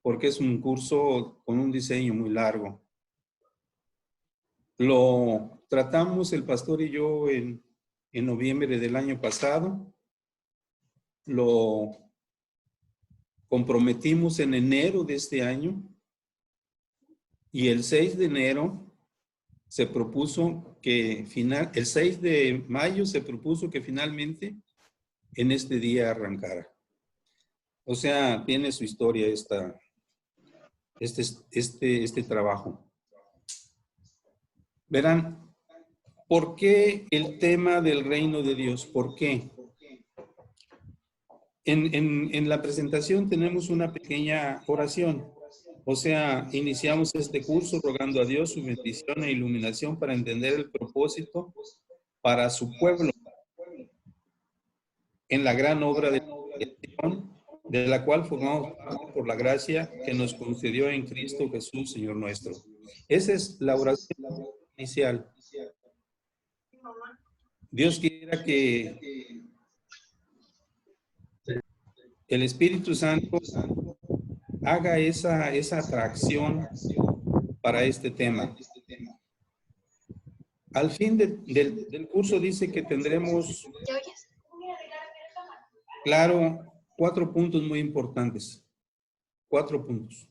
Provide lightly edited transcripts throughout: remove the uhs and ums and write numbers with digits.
porque es un curso con un diseño muy largo. Lo tratamos el pastor y yo en noviembre del año pasado. Lo comprometimos en enero de este año y el 6 de enero se propuso que el 6 de mayo se propuso que finalmente en este día arrancara. O sea, tiene su historia este trabajo. Verán, ¿por qué el tema del reino de Dios? ¿Por qué? En la presentación tenemos una pequeña oración. O sea, iniciamos este curso rogando a Dios su bendición e iluminación para entender el propósito para su pueblo en la gran obra de creación, de la cual formamos parte por la gracia que nos concedió en Cristo Jesús, Señor nuestro. Esa es la oración inicial. Dios quiera que el Espíritu Santo haga esa atracción para este tema. Al fin del curso dice que tendremos, claro, 4 puntos muy importantes. 4 puntos.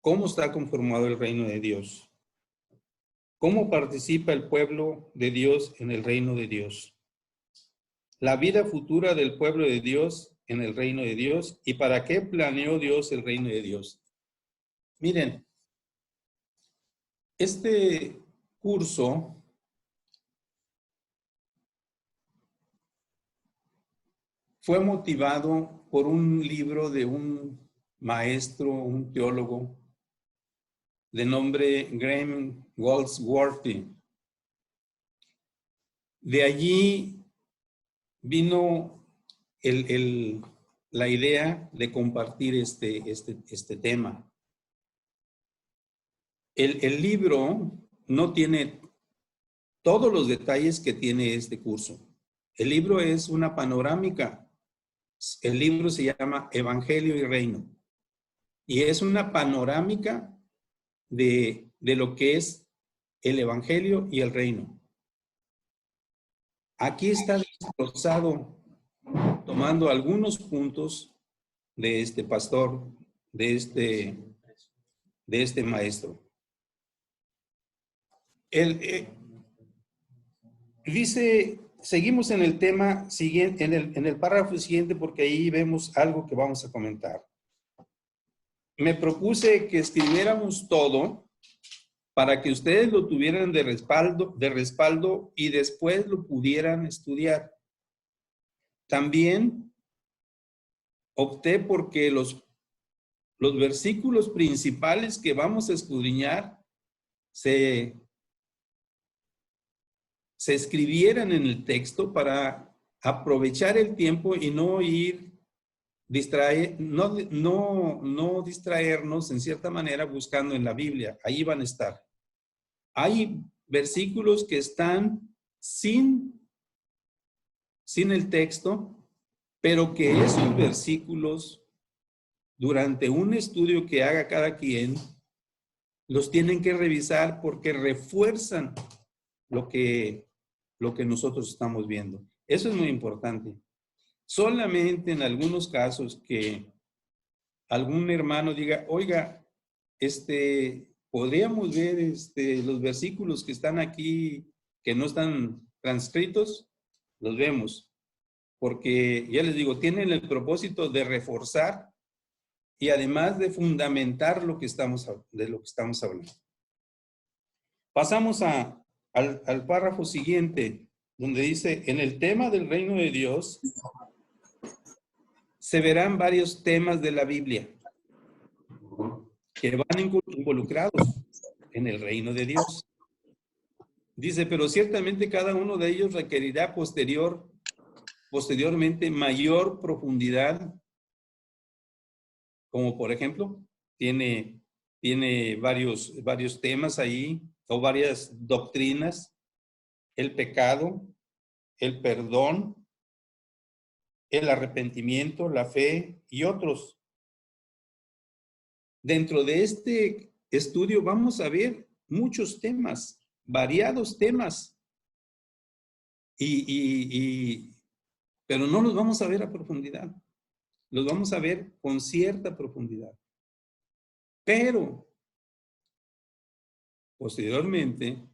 ¿Cómo está conformado el reino de Dios? ¿Cómo participa el pueblo de Dios en el reino de Dios? La vida futura del pueblo de Dios en el reino de Dios y para qué planeó Dios el reino de Dios. Miren, este curso fue motivado por un libro de un maestro, un teólogo, de nombre Graham Goldsworthy. De allí vino la idea de compartir este tema. El libro no tiene todos los detalles que tiene este curso. El libro es una panorámica. El libro se llama Evangelio y Reino. Y es una panorámica de lo que es el Evangelio y el Reino. Aquí está desglosado, tomando algunos puntos de este pastor, de este maestro. Dice, seguimos en el tema siguiente, en el párrafo siguiente, porque ahí vemos algo que vamos a comentar. Me propuse que escribiéramos todo para que ustedes lo tuvieran de respaldo y después lo pudieran estudiar. También opté porque los versículos principales que vamos a escudriñar se escribieran en el texto para aprovechar el tiempo y no no distraernos en cierta manera buscando en la Biblia. Ahí van a estar. Hay versículos que están sin el texto, pero que esos versículos, durante un estudio que haga cada quien, los tienen que revisar porque refuerzan lo que nosotros estamos viendo. Eso es muy importante. Solamente en algunos casos que algún hermano diga, oiga, podríamos ver los versículos que están aquí, que no están transcritos, los vemos. Porque, ya les digo, tienen el propósito de reforzar y además de fundamentar de lo que estamos hablando. Pasamos al párrafo siguiente, donde dice, en el tema del reino de Dios, se verán varios temas de la Biblia que van involucrados en el reino de Dios. Dice, pero ciertamente cada uno de ellos requerirá posteriormente mayor profundidad, como por ejemplo, tiene varios temas ahí, o varias doctrinas, el pecado, el perdón, el arrepentimiento, la fe y otros. Dentro de este estudio vamos a ver muchos temas, variados temas, pero no los vamos a ver a profundidad. Los vamos a ver con cierta profundidad. Pero, posteriormente,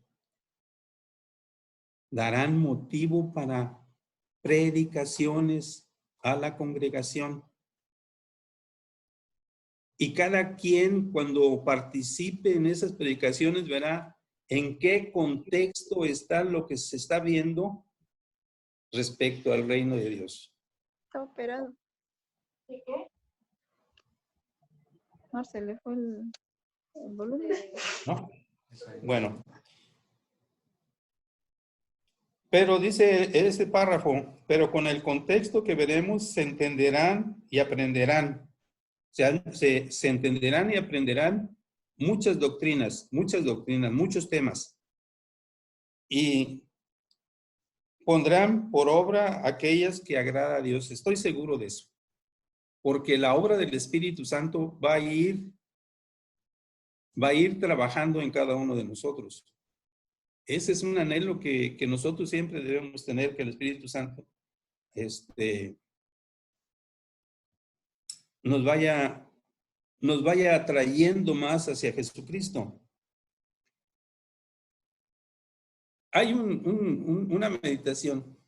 darán motivo para predicaciones a la congregación. Y cada quien, cuando participe en esas predicaciones, verá en qué contexto está lo que se está viendo respecto al reino de Dios. Está operado. ¿De qué? No, se le fue el volumen. ¿No? Bueno. Pero dice ese párrafo, pero con el contexto que veremos se entenderán y aprenderán. Se entenderán y aprenderán muchas doctrinas, muchos temas. Y pondrán por obra aquellas que agrada a Dios. Estoy seguro de eso. Porque la obra del Espíritu Santo va a ir trabajando en cada uno de nosotros. Ese es un anhelo que nosotros siempre debemos tener, que el Espíritu Santo nos vaya atrayendo más hacia Jesucristo. Hay una meditación.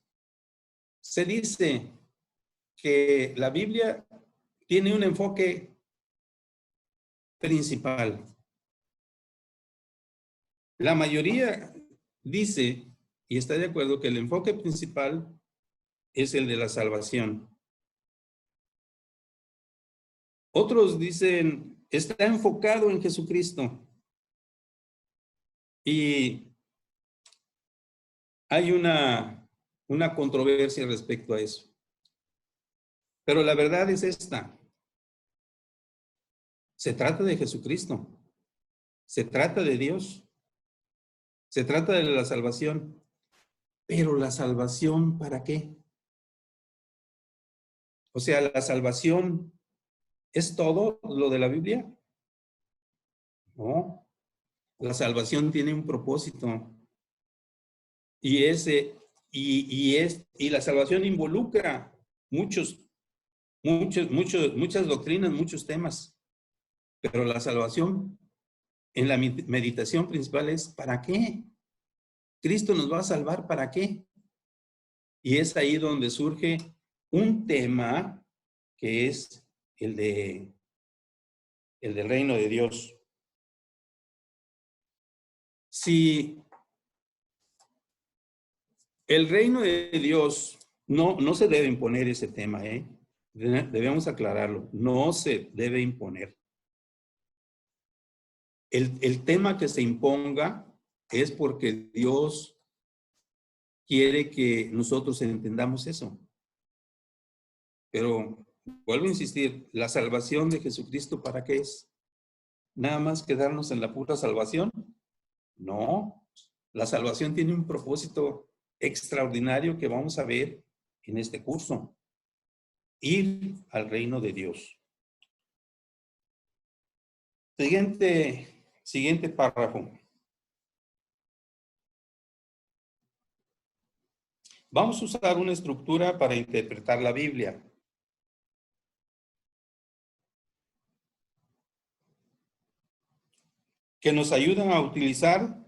Se dice que la Biblia tiene un enfoque principal. La mayoría dice, y está de acuerdo, que el enfoque principal es el de la salvación. Otros dicen, está enfocado en Jesucristo. Y hay una controversia respecto a eso. Pero la verdad es esta. Se trata de Jesucristo. Se trata de Dios. Se trata de la salvación. Pero la salvación, ¿para qué? O sea, la salvación ¿es todo lo de la Biblia? No. La salvación tiene un propósito. Y la salvación involucra muchas doctrinas, muchos temas. Pero la salvación en la meditación principal es ¿para qué? Cristo nos va a salvar, ¿para qué? Y es ahí donde surge un tema que es el del reino de Dios. Si el reino de Dios no se debe imponer ese tema, debemos aclararlo, no se debe imponer. El tema que se imponga es porque Dios quiere que nosotros entendamos eso. Pero vuelvo a insistir, la salvación de Jesucristo, ¿para qué es? ¿Nada más quedarnos en la pura salvación? No, la salvación tiene un propósito extraordinario que vamos a ver en este curso. Ir al reino de Dios. Siguiente párrafo. Vamos a usar una estructura para interpretar la Biblia. Que nos ayudan a utilizar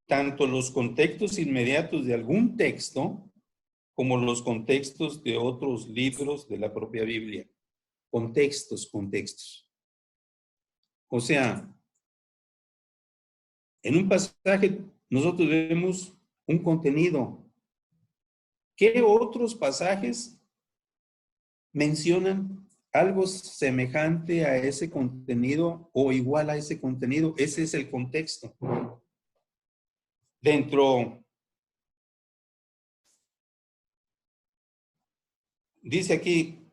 tanto los contextos inmediatos de algún texto como los contextos de otros libros de la propia Biblia. Contextos. O sea, en un pasaje nosotros vemos un contenido. ¿Qué otros pasajes mencionan algo semejante a ese contenido o igual a ese contenido? Ese es el contexto. Dice aquí,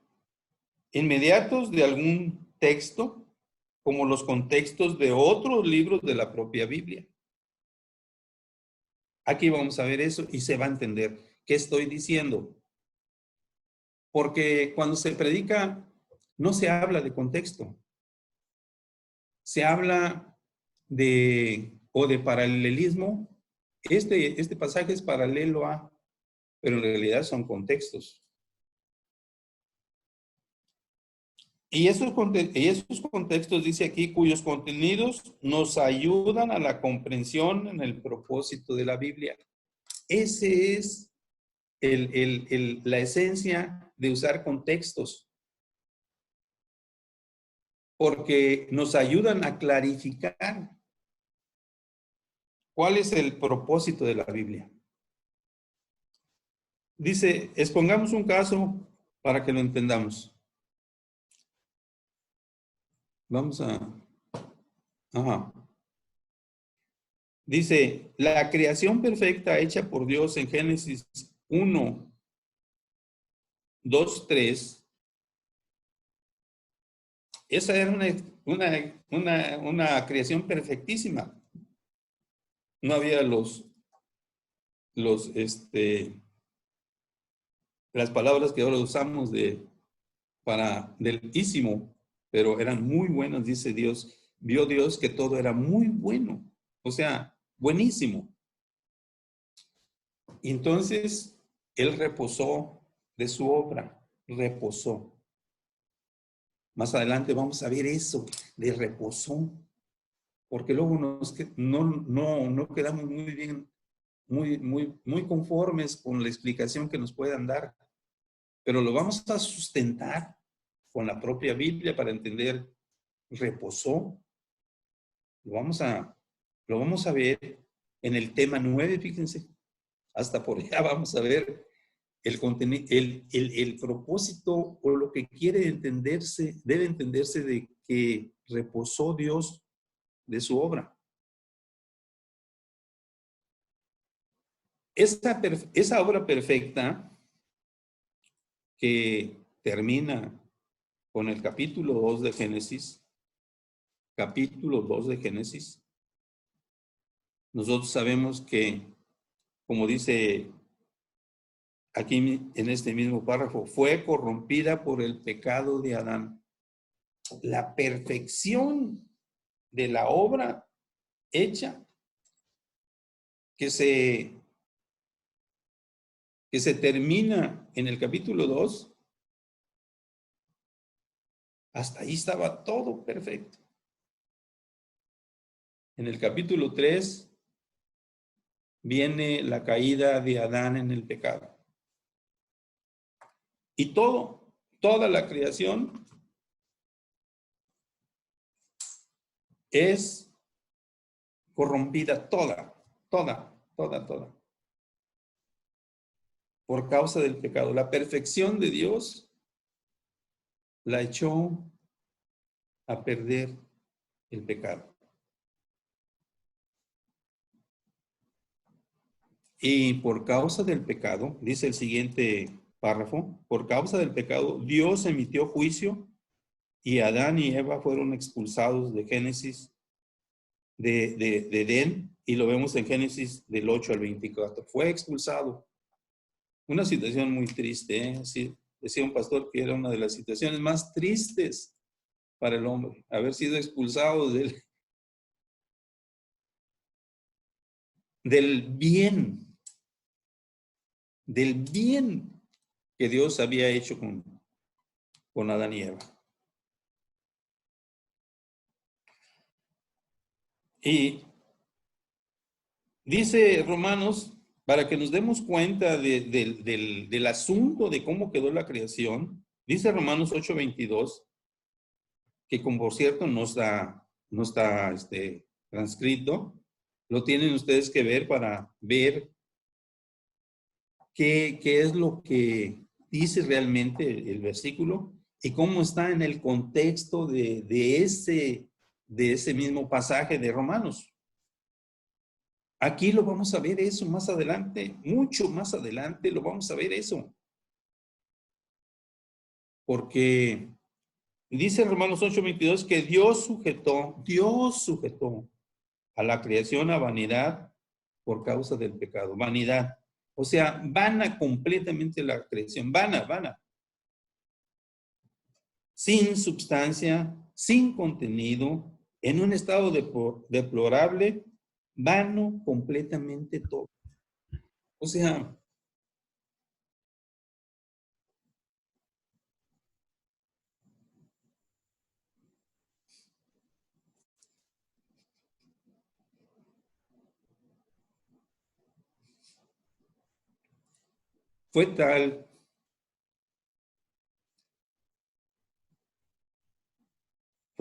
inmediatos de algún texto, como los contextos de otros libros de la propia Biblia. Aquí vamos a ver eso y se va a entender qué estoy diciendo. Porque cuando se predica, no se habla de contexto. se habla de paralelismo. Este pasaje es paralelo a, pero en realidad son contextos. Y esos contextos, dice aquí, cuyos contenidos nos ayudan a la comprensión en el propósito de la Biblia. Ese es la esencia de usar contextos, porque nos ayudan a clarificar cuál es el propósito de la Biblia. Dice, expongamos un caso para que lo entendamos. Vamos a... Ajá. Dice, la creación perfecta hecha por Dios en Génesis 1, 2, 3. Esa era una creación perfectísima. No había las palabras que ahora usamos del ísimo, pero eran muy buenas, dice Dios. Vio Dios que todo era muy bueno, o sea, buenísimo. Y entonces, Él reposó de su obra, reposó. Más adelante vamos a ver eso, de reposó, porque luego no quedamos muy bien, muy conformes con la explicación que nos puedan dar, pero lo vamos a sustentar con la propia Biblia para entender, reposó. Lo vamos a ver en el tema 9, fíjense, hasta por allá vamos a ver el contenido, el propósito o lo que quiere entenderse, debe entenderse de que reposó Dios de su obra. Esa obra perfecta que termina con el capítulo 2 de Génesis, nosotros sabemos que, como dice aquí en este mismo párrafo, fue corrompida por el pecado de Adán. La perfección de la obra hecha que se termina en el capítulo 2, hasta ahí estaba todo perfecto. En el capítulo 3 viene la caída de Adán en el pecado. Y toda la creación es corrompida, toda. Por causa del pecado. La perfección de Dios la echó a perder el pecado. Y por causa del pecado, dice el siguiente párrafo, por causa del pecado, Dios emitió juicio y Adán y Eva fueron expulsados de Génesis, de Edén, y lo vemos en Génesis del 8 al 24. Fue expulsado. Una situación muy triste, ¿eh? Sí, decía un pastor que era una de las situaciones más tristes para el hombre, haber sido expulsado del bien que Dios había hecho con Adán y Eva. Y dice Romanos, para que nos demos cuenta del asunto de cómo quedó la creación, dice Romanos 8:22, que como por cierto no está transcrito, lo tienen ustedes que ver para ver qué es lo que dice realmente el versículo y cómo está en el contexto de ese mismo pasaje de Romanos. Aquí lo vamos a ver eso más adelante, mucho más adelante lo vamos a ver eso. Porque dice Romanos 8:22 que Dios sujetó a la creación a vanidad por causa del pecado. Vanidad. O sea, vana completamente la creación. Vana. Sin substancia, sin contenido, en un estado deplorable, vano completamente todo. O sea, fue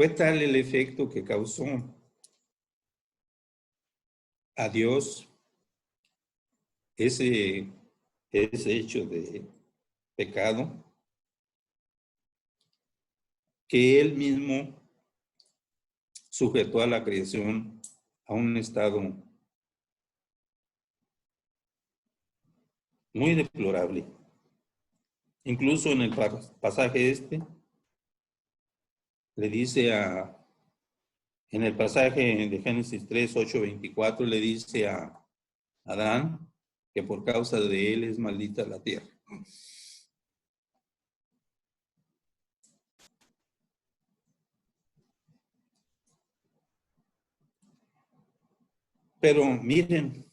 tal el efecto que causó a Dios ese hecho de pecado, que Él mismo sujetó a la creación a un estado muy deplorable. Incluso en el pasaje le dice en el pasaje de Génesis 3, 8, 24, le dice a Adán que por causa de él es maldita la tierra. Pero miren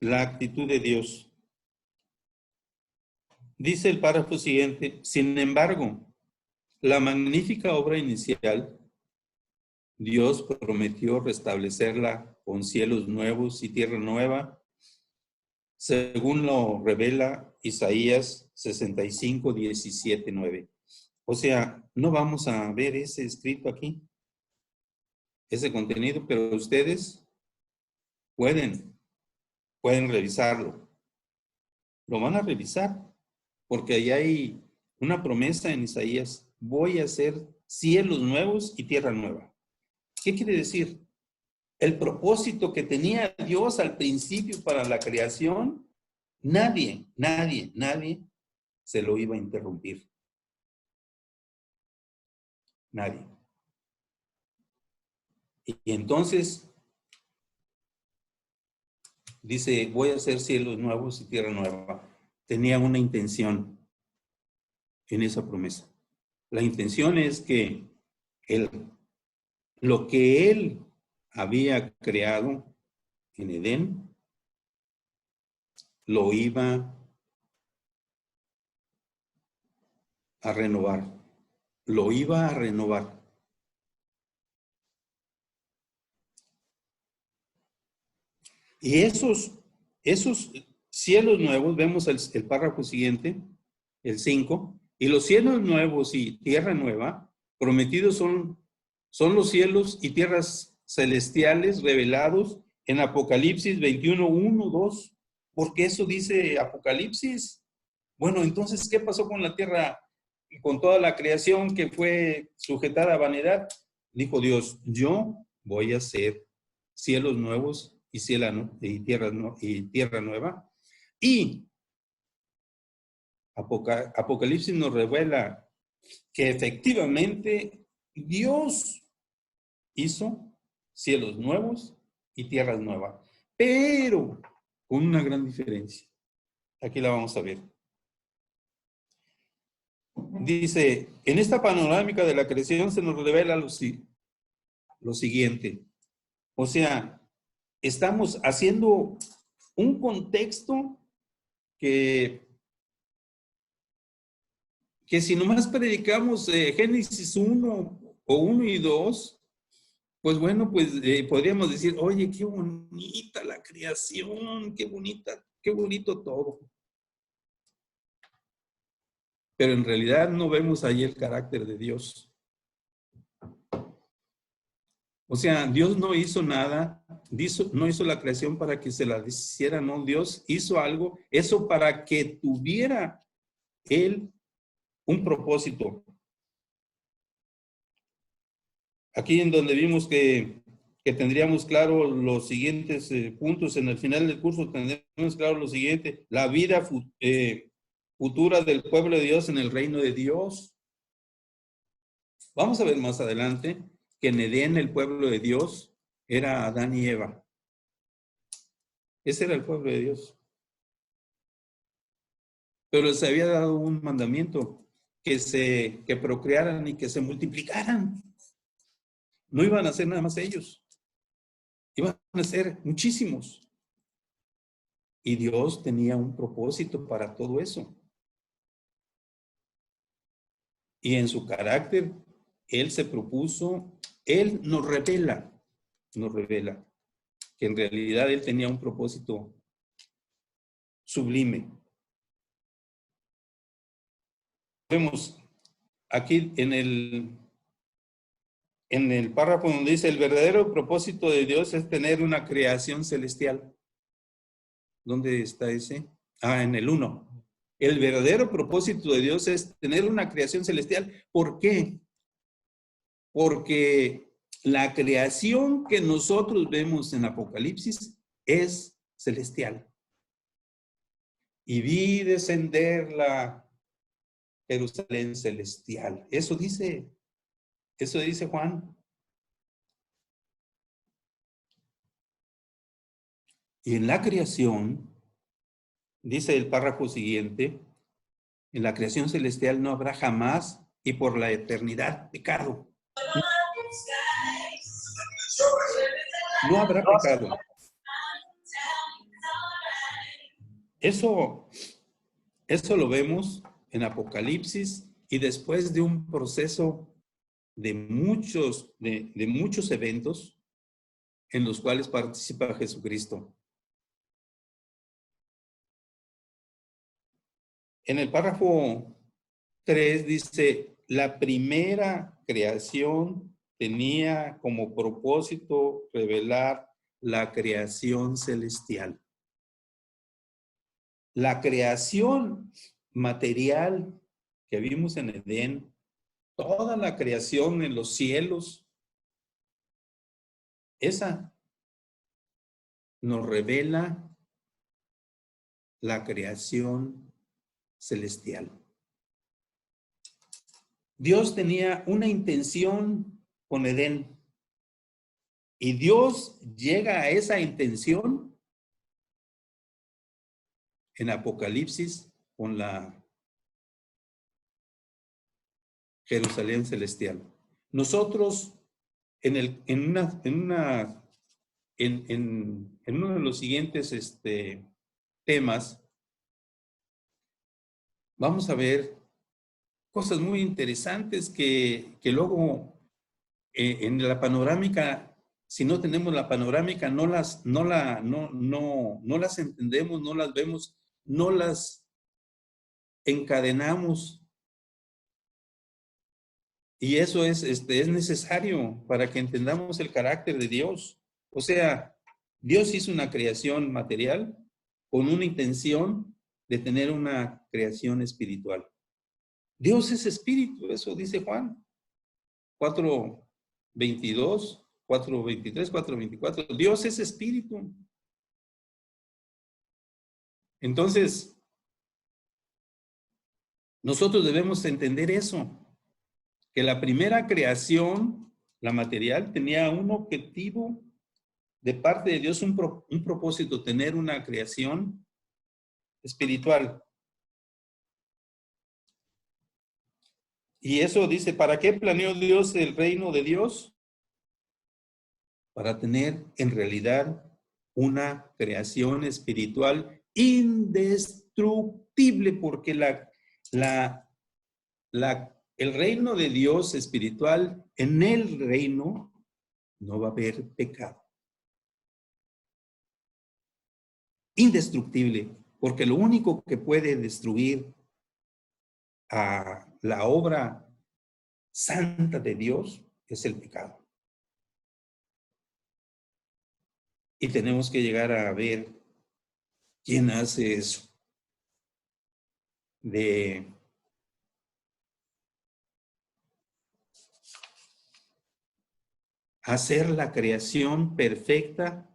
la actitud de Dios. Dice el párrafo siguiente: sin embargo, la magnífica obra inicial, Dios prometió restablecerla con cielos nuevos y tierra nueva, según lo revela Isaías 65, 17, 9. O sea, no vamos a ver ese escrito aquí, ese contenido, pero ustedes pueden revisarlo. Lo van a revisar, porque ahí hay una promesa en Isaías: voy a hacer cielos nuevos y tierra nueva. ¿Qué quiere decir? El propósito que tenía Dios al principio para la creación, nadie se lo iba a interrumpir. Nadie. Y entonces dice: voy a hacer cielos nuevos y tierra nueva. Tenía una intención en esa promesa. La intención es que lo que Él había creado en Edén, lo iba a renovar. Lo iba a renovar. Y esos cielos nuevos, vemos el párrafo siguiente, el 5, y los cielos nuevos y tierra nueva, prometidos son los cielos y tierras celestiales revelados en Apocalipsis 21, 1, 2, porque eso dice Apocalipsis. Bueno, entonces, ¿qué pasó con la tierra, con toda la creación que fue sujetada a vanidad? Dijo Dios: yo voy a hacer cielos nuevos y tierra nueva. Y Apocalipsis nos revela que efectivamente Dios hizo cielos nuevos y tierras nuevas, pero con una gran diferencia. Aquí la vamos a ver. Dice: en esta panorámica de la creación se nos revela lo siguiente. O sea, estamos haciendo un contexto que si nomás predicamos Génesis 1 o 1 y 2, pues bueno, pues podríamos decir: oye, qué bonita la creación, qué bonito todo. Pero en realidad no vemos ahí el carácter de Dios. O sea, Dios no hizo nada, no hizo la creación para que se la hiciera, no. Dios hizo algo, eso para que tuviera Él un propósito. Aquí en donde vimos que tendríamos claro los siguientes puntos, en el final del curso tendríamos claro lo siguiente: la vida futura del pueblo de Dios en el reino de Dios. Vamos a ver más adelante que en Edén el pueblo de Dios era Adán y Eva. Ese era el pueblo de Dios. Pero les había dado un mandamiento: que procrearan y que se multiplicaran. No iban a ser nada más ellos. Iban a ser muchísimos. Y Dios tenía un propósito para todo eso. Y en su carácter, Él se propuso, Él nos revela que en realidad Él tenía un propósito sublime. Vemos aquí en el párrafo donde dice, el verdadero propósito de Dios es tener una creación celestial. ¿Dónde está ese? En el 1. El verdadero propósito de Dios es tener una creación celestial. ¿Por qué? Porque la creación que nosotros vemos en Apocalipsis es celestial. Y vi descender la Jerusalén celestial. Eso dice Juan. Y en la creación, dice el párrafo siguiente, en la creación celestial no habrá jamás y por la eternidad pecado. No habrá pecado. Eso lo vemos en Apocalipsis y después de un proceso de muchos eventos en los cuales participa Jesucristo. En el párrafo 3 dice, la primera creación tenía como propósito revelar la creación celestial. La creación material que vimos en Edén, toda la creación en los cielos, esa nos revela la creación celestial. Dios tenía una intención con Edén y Dios llega a esa intención en Apocalipsis con la Jerusalén celestial. Nosotros en uno de los siguientes temas vamos a ver cosas muy interesantes que luego en la panorámica, si no tenemos la panorámica, no las entendemos, no las vemos, no las encadenamos. Y eso es necesario para que entendamos el carácter de Dios. O sea, Dios hizo una creación material con una intención de tener una creación espiritual. Dios es espíritu, eso dice Juan 4:22, 4:23, 4:24. Dios es espíritu. Entonces, nosotros debemos entender eso, que la primera creación, la material, tenía un objetivo de parte de Dios, un propósito, tener una creación espiritual. Y eso dice, ¿para qué planeó Dios el reino de Dios? Para tener en realidad una creación espiritual indestructible, porque el reino de Dios espiritual, en el reino no va a haber pecado. Indestructible, porque lo único que puede destruir a la obra santa de Dios es el pecado. Y tenemos que llegar a ver quién hace eso. De hacer la creación perfecta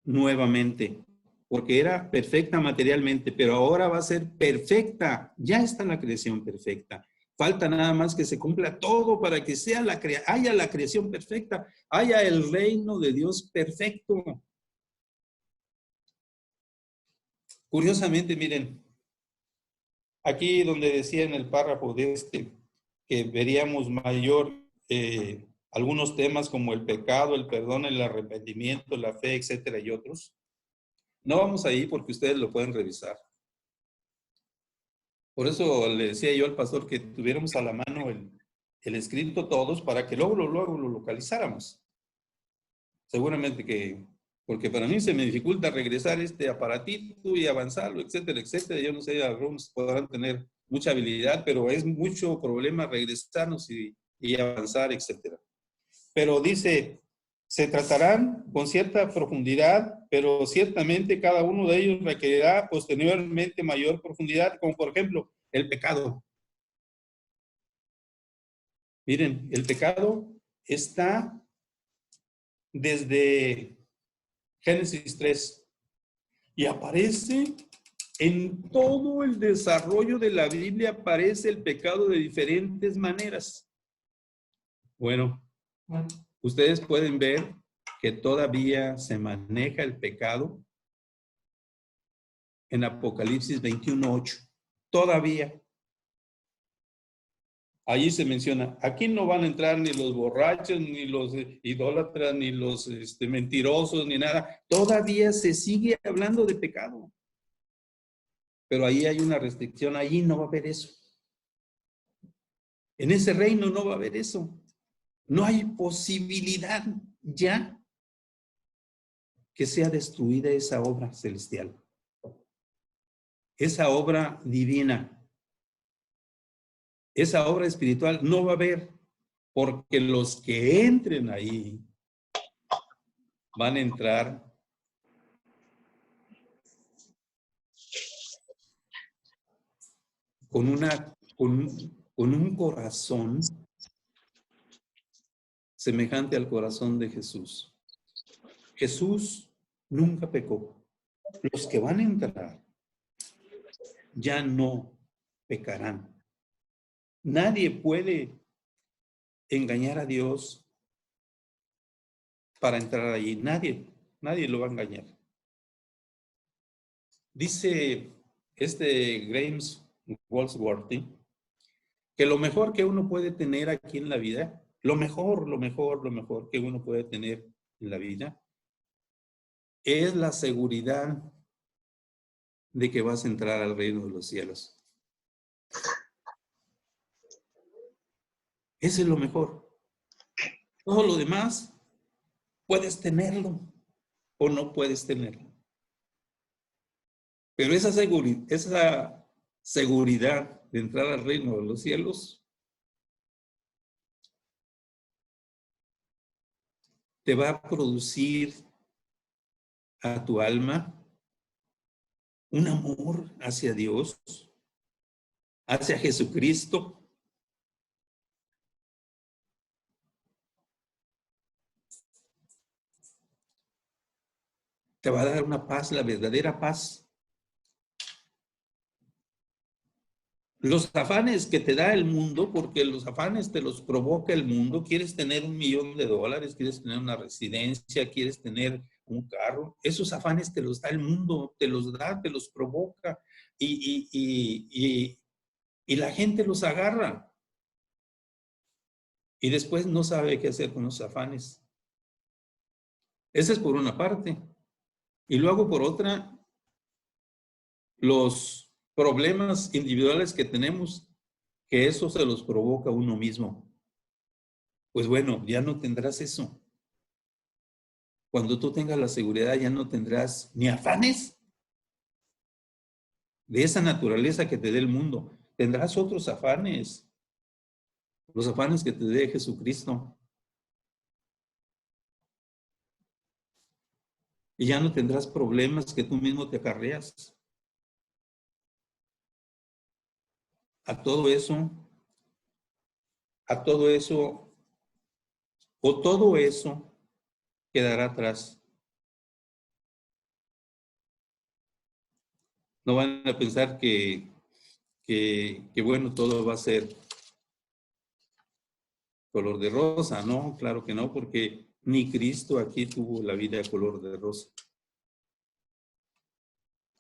nuevamente, porque era perfecta materialmente, pero ahora va a ser perfecta. Ya está la creación perfecta. Falta nada más que se cumpla todo para que sea haya la creación perfecta, haya el reino de Dios perfecto. Curiosamente, miren, aquí donde decía en el párrafo de que veríamos mayor algunos temas como el pecado, el perdón, el arrepentimiento, la fe, etcétera, y otros. No vamos ahí porque ustedes lo pueden revisar. Por eso le decía yo al pastor que tuviéramos a la mano el escrito todos para que luego lo localizáramos. Seguramente que, porque para mí se me dificulta regresar este aparatito y avanzarlo, etcétera, etcétera. Yo no sé, algunos podrán tener mucha habilidad, pero es mucho problema regresarnos y avanzar, etcétera. Pero dice, se tratarán con cierta profundidad, pero ciertamente cada uno de ellos requerirá posteriormente mayor profundidad, como por ejemplo el pecado. Miren, el pecado está desde Génesis 3 y aparece en todo el desarrollo de la Biblia, aparece el pecado de diferentes maneras. Bueno, ustedes pueden ver que todavía se maneja el pecado en Apocalipsis 21:8. Todavía. Allí se menciona, aquí no van a entrar ni los borrachos, ni los idólatras, ni los mentirosos, ni nada. Todavía se sigue hablando de pecado. Pero ahí hay una restricción, allí no va a haber eso. En ese reino no va a haber eso. No hay posibilidad ya que sea destruida esa obra celestial. Esa obra divina. Esa obra espiritual no va a haber, porque los que entren ahí van a entrar con un corazón semejante al corazón de Jesús. Jesús nunca pecó. Los que van a entrar ya no pecarán. Nadie puede engañar a Dios para entrar allí. Nadie lo va a engañar. Dice James Goldsworthy que lo mejor que uno puede tener aquí en la vida, lo mejor que uno puede tener en la vida es la seguridad de que vas a entrar al reino de los cielos. Ese es lo mejor. Todo lo demás puedes tenerlo o no puedes tenerlo. Pero esa seguridad de entrar al reino de los cielos te va a producir a tu alma un amor hacia Dios, hacia Jesucristo. Te va a dar una paz, la verdadera paz. Los afanes que te da el mundo, porque los afanes te los provoca el mundo, quieres tener $1 millón, quieres tener una residencia, quieres tener un carro, esos afanes te los da el mundo, te los da, te los provoca y la gente los agarra y después no sabe qué hacer con los afanes. Esa es por una parte. Y luego por otra, los problemas individuales que tenemos, que eso se los provoca uno mismo. Pues bueno, ya no tendrás eso. Cuando tú tengas la seguridad, ya no tendrás ni afanes de esa naturaleza que te dé el mundo. Tendrás otros afanes. Los afanes que te dé Jesucristo. Y ya no tendrás problemas que tú mismo te acarreas. A todo eso, o todo eso quedará atrás. No van a pensar que bueno, todo va a ser color de rosa, no, claro que no, porque ni Cristo aquí tuvo la vida color de rosa.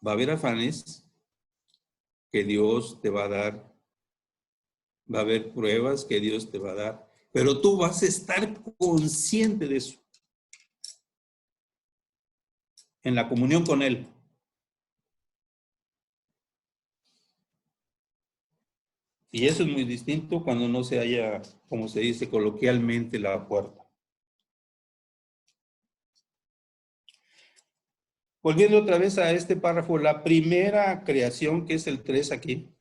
Va a haber afanes que Dios te va a dar, va a haber pruebas que Dios te va a dar, Pero tú vas a estar consciente de eso en la comunión con Él. Y eso es muy distinto cuando no se haya, como se dice coloquialmente, la puerta. Volviendo otra vez a este párrafo, la primera creación, que es el 3 aquí,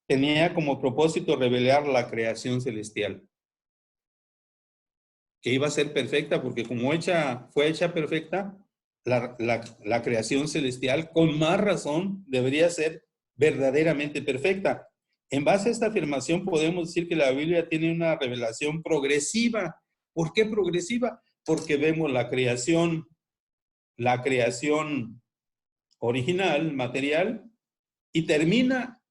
tenía como propósito revelar la creación celestial, que iba a ser perfecta, porque como fue hecha perfecta, la creación celestial, con más razón, debería ser verdaderamente perfecta. En base a esta afirmación podemos decir que la Biblia tiene una revelación progresiva. ¿Por qué progresiva? Porque vemos la creación original, material, y termina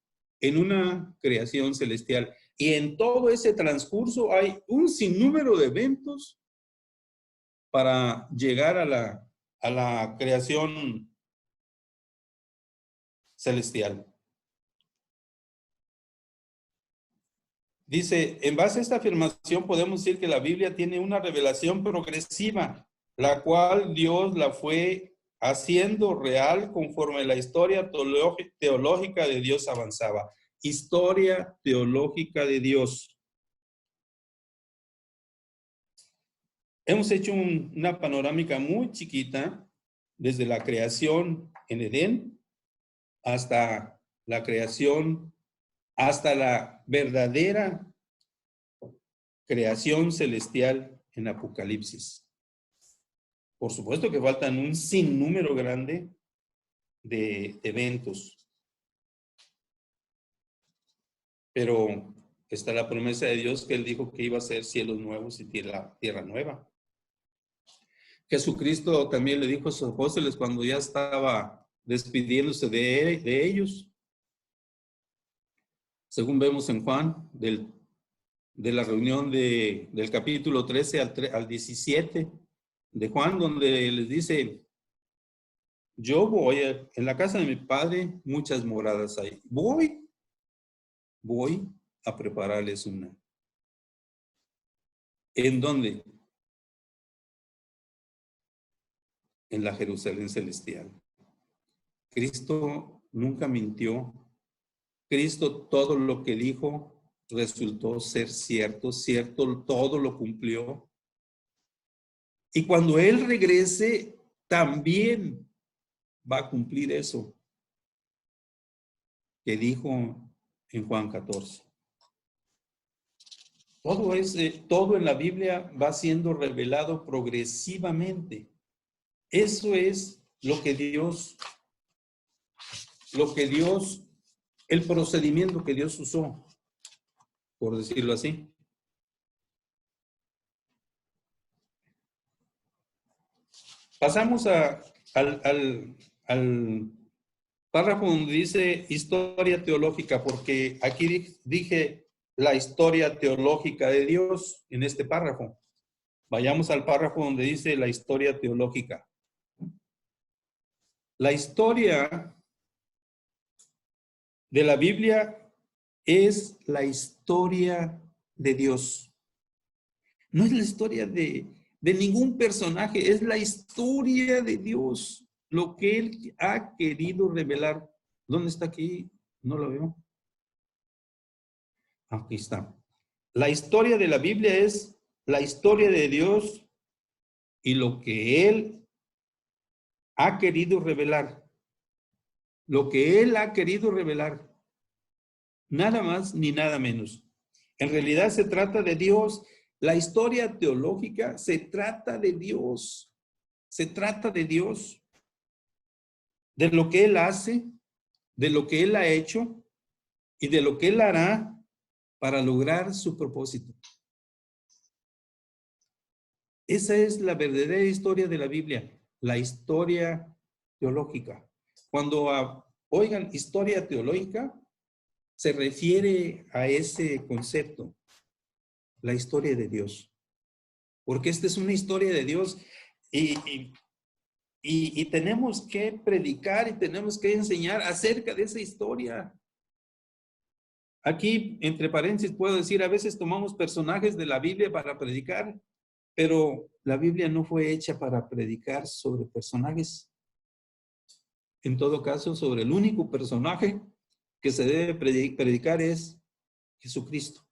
en una creación celestial. Y en todo ese transcurso hay un sinnúmero de eventos para llegar a la creación celestial. Dice, en base a esta afirmación podemos decir que la Biblia tiene una revelación progresiva, la cual Dios la fue haciendo real conforme la historia teológica de Dios avanzaba. Historia teológica de Dios. Hemos hecho una panorámica muy chiquita desde la creación en Edén hasta la creación, hasta la verdadera creación celestial en Apocalipsis. Por supuesto que faltan un sinnúmero grande de eventos, pero está la promesa de Dios que Él dijo que iba a ser cielos nuevos y tierra nueva. Jesucristo también le dijo a sus apóstoles cuando ya estaba despidiéndose de ellos, según vemos en Juan, de la reunión del capítulo 13 al 17 de Juan, donde les dice, yo voy, en la casa de mi padre muchas moradas hay. Voy a prepararles una. ¿En dónde? En la Jerusalén celestial. Cristo nunca mintió. Cristo todo lo que dijo resultó ser cierto, todo lo cumplió. Y cuando Él regrese, también va a cumplir eso que dijo en Juan 14. Todo en la Biblia va siendo revelado progresivamente. Eso es lo que Dios, el procedimiento que Dios usó, por decirlo así. Pasamos al párrafo donde dice historia teológica, porque aquí dije la historia teológica de Dios en este párrafo. Vayamos al párrafo donde dice la historia teológica. La historia de la Biblia es la historia de Dios. No es la historia de ningún personaje, es la historia de Dios. Lo que Él ha querido revelar. ¿Dónde está aquí? No lo veo. Aquí está. La historia de la Biblia es la historia de Dios y lo que Él ha querido revelar. Lo que Él ha querido revelar. Nada más ni nada menos. En realidad se trata de Dios. La historia teológica se trata de Dios. Se trata de Dios. De lo que Él hace, de lo que Él ha hecho y de lo que Él hará para lograr su propósito. Esa es la verdadera historia de la Biblia, la historia teológica. Cuando oigan historia teológica, se refiere a ese concepto, la historia de Dios. Porque esta es una historia de Dios y tenemos que predicar y tenemos que enseñar acerca de esa historia. Aquí, entre paréntesis, puedo decir, a veces tomamos personajes de la Biblia para predicar, pero la Biblia no fue hecha para predicar sobre personajes. En todo caso, sobre el único personaje que se debe predicar es Jesucristo.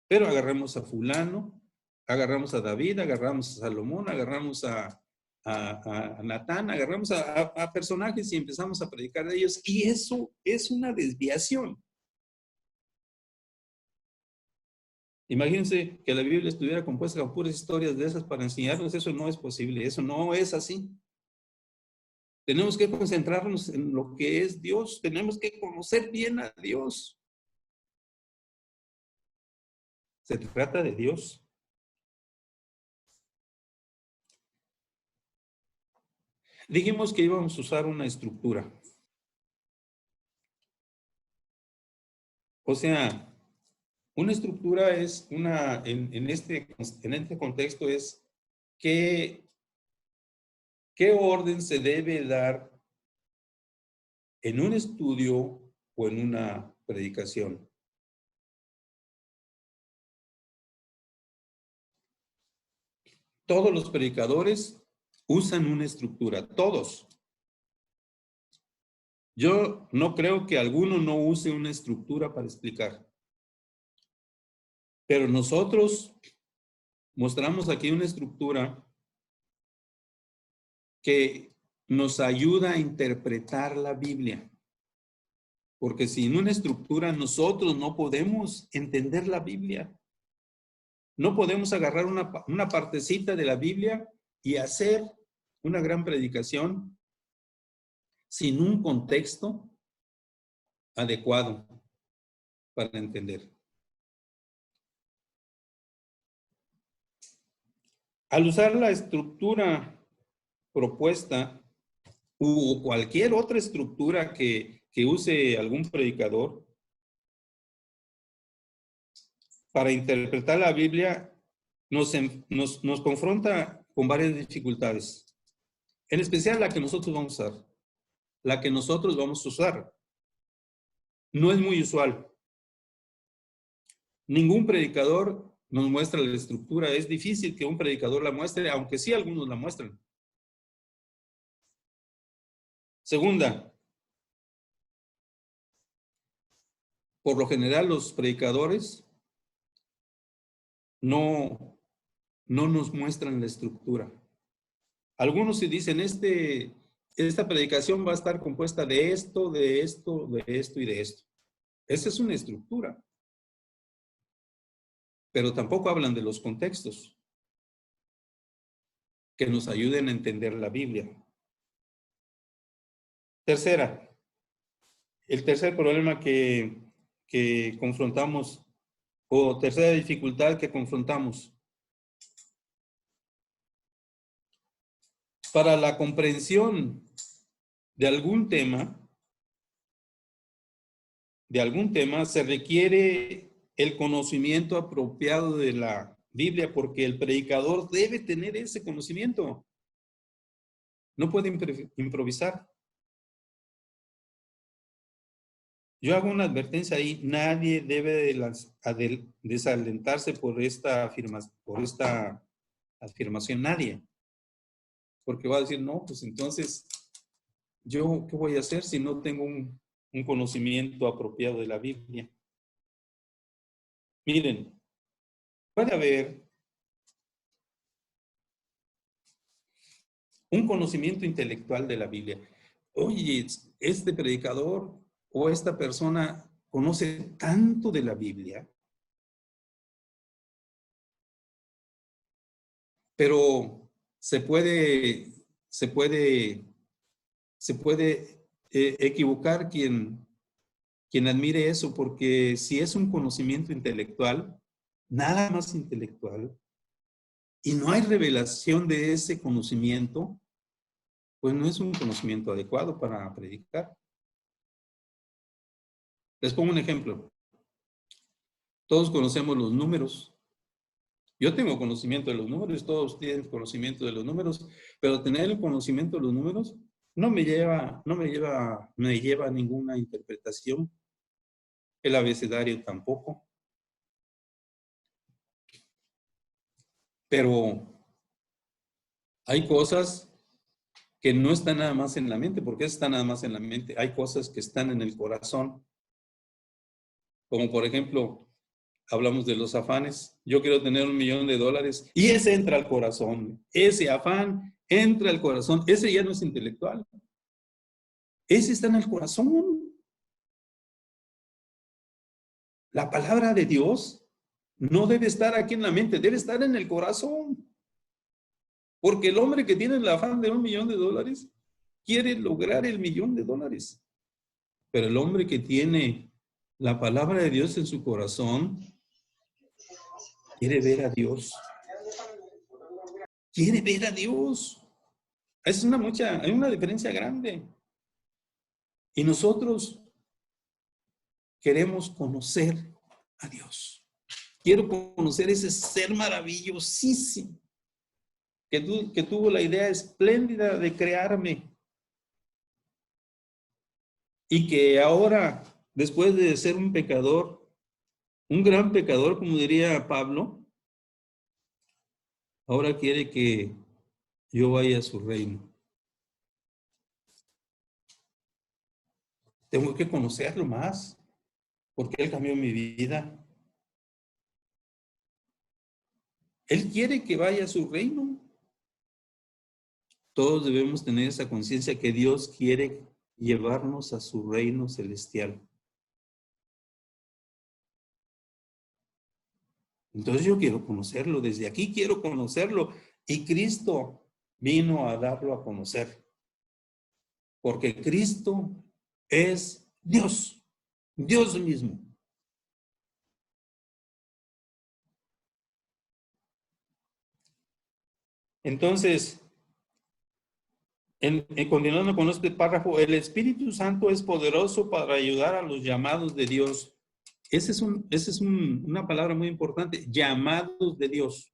Pero agarramos a fulano, agarramos a David, agarramos a Salomón, agarramos a Natán, agarramos a personajes y empezamos a predicar de ellos. Y eso es una desviación. Imagínense que la Biblia estuviera compuesta con puras historias de esas para enseñarnos. Eso no es posible, eso no es así. Tenemos que concentrarnos en lo que es Dios, tenemos que conocer bien a Dios. Se trata de Dios. Dijimos que íbamos a usar una estructura. O sea, una estructura es en este contexto es qué orden se debe dar en un estudio o en una predicación. Todos los predicadores usan una estructura, todos. Yo no creo que alguno no use una estructura para explicar. Pero nosotros mostramos aquí una estructura que nos ayuda a interpretar la Biblia. Porque sin una estructura nosotros no podemos entender la Biblia. No podemos agarrar una partecita de la Biblia y hacer una gran predicación sin un contexto adecuado para entender. Al usar la estructura propuesta u cualquier otra estructura que use algún predicador para interpretar la Biblia, nos confronta con varias dificultades. En especial la que nosotros vamos a usar. La que nosotros vamos a usar. No es muy usual. Ningún predicador nos muestra la estructura. Es difícil que un predicador la muestre, aunque sí algunos la muestran. Segunda, por lo general los predicadores no nos muestran la estructura. Algunos sí dicen, esta predicación va a estar compuesta de esto, de esto, de esto y de esto. Esa es una estructura. Pero tampoco hablan de los contextos que nos ayuden a entender la Biblia. Tercera, el tercer problema que confrontamos, o tercera dificultad que confrontamos. Para la comprensión de algún tema se requiere el conocimiento apropiado de la Biblia, porque el predicador debe tener ese conocimiento. No puede improvisar. Yo hago una advertencia ahí, nadie debe desalentarse por esta afirmación, nadie. Porque va a decir, no, pues entonces, ¿yo qué voy a hacer si no tengo un conocimiento apropiado de la Biblia? Miren, puede haber un conocimiento intelectual de la Biblia. Oye, este predicador o esta persona conoce tanto de la Biblia, pero se puede equivocar quien admire eso, porque si es un conocimiento intelectual, nada más intelectual, y no hay revelación de ese conocimiento, pues no es un conocimiento adecuado para predicar. Les pongo un ejemplo. Todos conocemos los números. Yo tengo conocimiento de los números, todos tienen conocimiento de los números, pero tener el conocimiento de los números no me lleva a ninguna interpretación. el abecedario tampoco. Pero hay cosas que no están nada más en la mente. ¿Por qué están nada más en la mente? Hay cosas que están en el corazón. Como por ejemplo, hablamos de los afanes. Yo quiero tener $1,000,000 y ese entra al corazón. Ese afán entra al corazón. Ese ya no es intelectual. Ese está en el corazón. La palabra de Dios no debe estar aquí en la mente, debe estar en el corazón. Porque el hombre que tiene el afán de $1,000,000 quiere lograr el $1,000,000. Pero el hombre que tiene la palabra de Dios en su corazón quiere ver a Dios. Quiere ver a Dios. Hay una diferencia grande. Y nosotros queremos conocer a Dios. Quiero conocer ese ser maravillosísimo que tuvo la idea espléndida de crearme y que ahora, después de ser un pecador, un gran pecador, como diría Pablo, ahora quiere que yo vaya a su reino. Tengo que conocerlo más, porque Él cambió mi vida. Él quiere que vaya a su reino. Todos debemos tener esa conciencia que Dios quiere llevarnos a su reino celestial. Entonces yo quiero conocerlo, desde aquí quiero conocerlo. Y Cristo vino a darlo a conocer. Porque Cristo es Dios, Dios mismo. Entonces, continuando con este párrafo, el Espíritu Santo es poderoso para ayudar a los llamados de Dios. Esa es una palabra muy importante, llamados de Dios.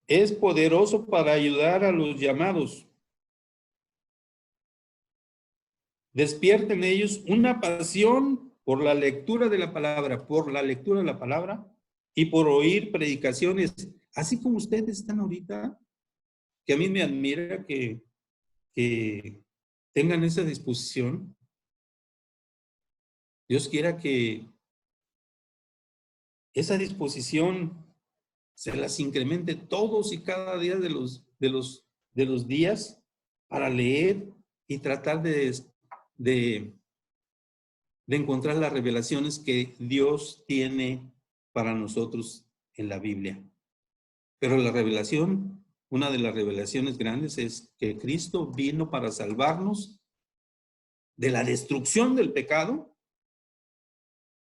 Es poderoso para ayudar a los llamados. Despierta en ellos una pasión por la lectura de la palabra, y por oír predicaciones, así como ustedes están ahorita, que a mí me admira que tengan esa disposición. Dios quiera que esa disposición se las incremente todos y cada día de los días para leer y tratar de encontrar las revelaciones que Dios tiene para nosotros en la Biblia. Pero una de las revelaciones grandes es que Cristo vino para salvarnos de la destrucción del pecado,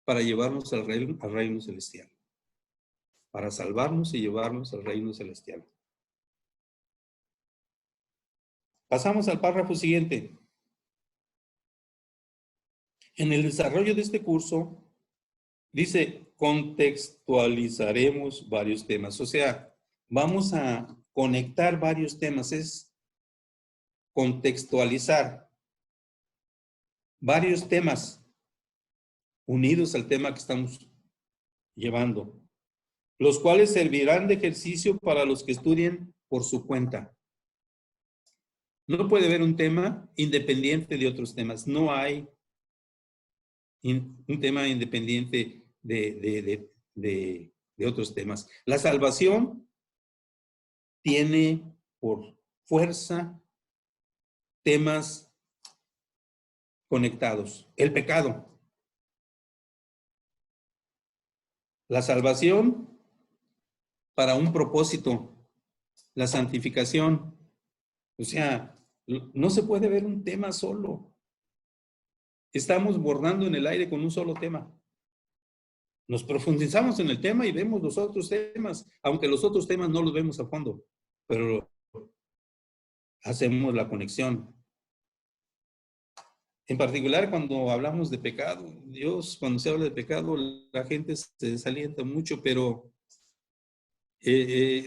para llevarnos al reino celestial. Para salvarnos y llevarnos al reino celestial. Pasamos al párrafo siguiente. En el desarrollo de este curso, dice, contextualizaremos varios temas. O sea, vamos a conectar varios temas. Es contextualizar varios temas unidos al tema que estamos llevando, los cuales servirán de ejercicio para los que estudien por su cuenta. No puede haber un tema independiente de otros temas. No hay un tema independiente de otros temas. La salvación tiene por fuerza temas conectados. El pecado. La salvación para un propósito. La santificación. O sea, no se puede ver un tema solo. Estamos bordando en el aire con un solo tema. Nos profundizamos en el tema y vemos los otros temas, aunque los otros temas no los vemos a fondo, pero hacemos la conexión. En particular, cuando hablamos de pecado, cuando se habla de pecado, la gente se desalienta mucho, pero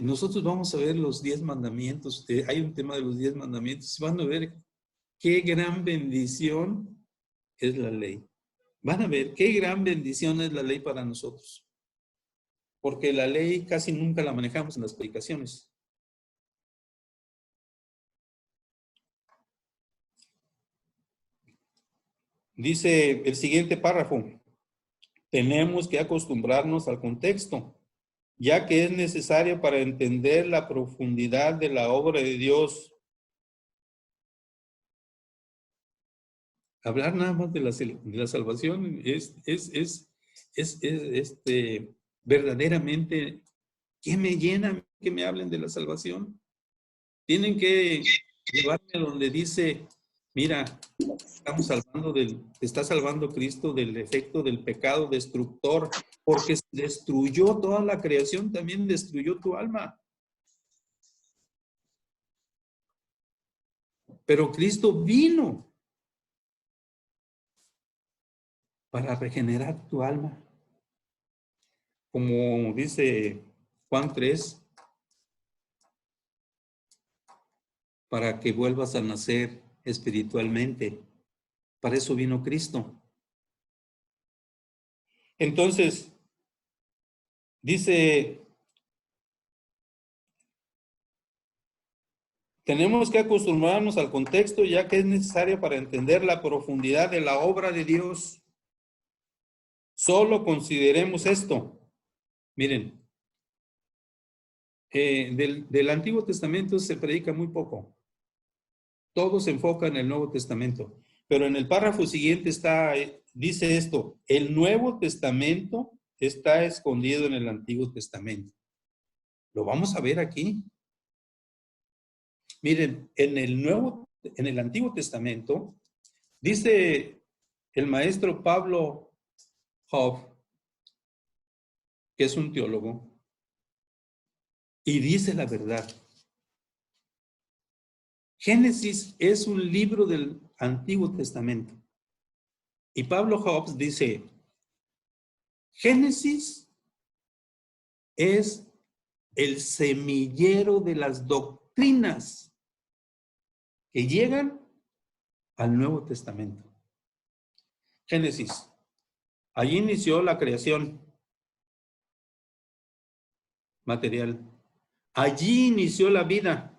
nosotros vamos a ver los 10 mandamientos. Hay un tema de los 10 mandamientos. Van a ver qué gran bendición es la ley. Van a ver qué gran bendición es la ley para nosotros. Porque la ley casi nunca la manejamos en las predicaciones. Dice el siguiente párrafo: tenemos que acostumbrarnos al contexto, ya que es necesario para entender la profundidad de la obra de Dios. Hablar nada más de la salvación es verdaderamente, ¿qué me llena que me hablen de la salvación? Tienen que llevarme a donde dice, mira, te está salvando Cristo del efecto del pecado destructor, porque destruyó toda la creación, también destruyó tu alma. Pero Cristo vino para regenerar tu alma. Como dice Juan 3, para que vuelvas a nacer espiritualmente. Para eso vino Cristo. Entonces, dice, tenemos que acostumbrarnos al contexto, ya que es necesario para entender la profundidad de la obra de Dios. Solo consideremos esto. Miren, del Antiguo Testamento se predica muy poco. Todo se enfoca en el Nuevo Testamento. Pero en el párrafo siguiente dice esto: el Nuevo Testamento está escondido en el Antiguo Testamento. Lo vamos a ver aquí. Miren, en el Antiguo Testamento, dice el maestro Pablo Hoff, que es un teólogo, y dice la verdad. Génesis es un libro del Antiguo Testamento. Y Pablo Hobbes dice, Génesis es el semillero de las doctrinas que llegan al Nuevo Testamento. Génesis. Allí inició la creación material. Allí inició la vida.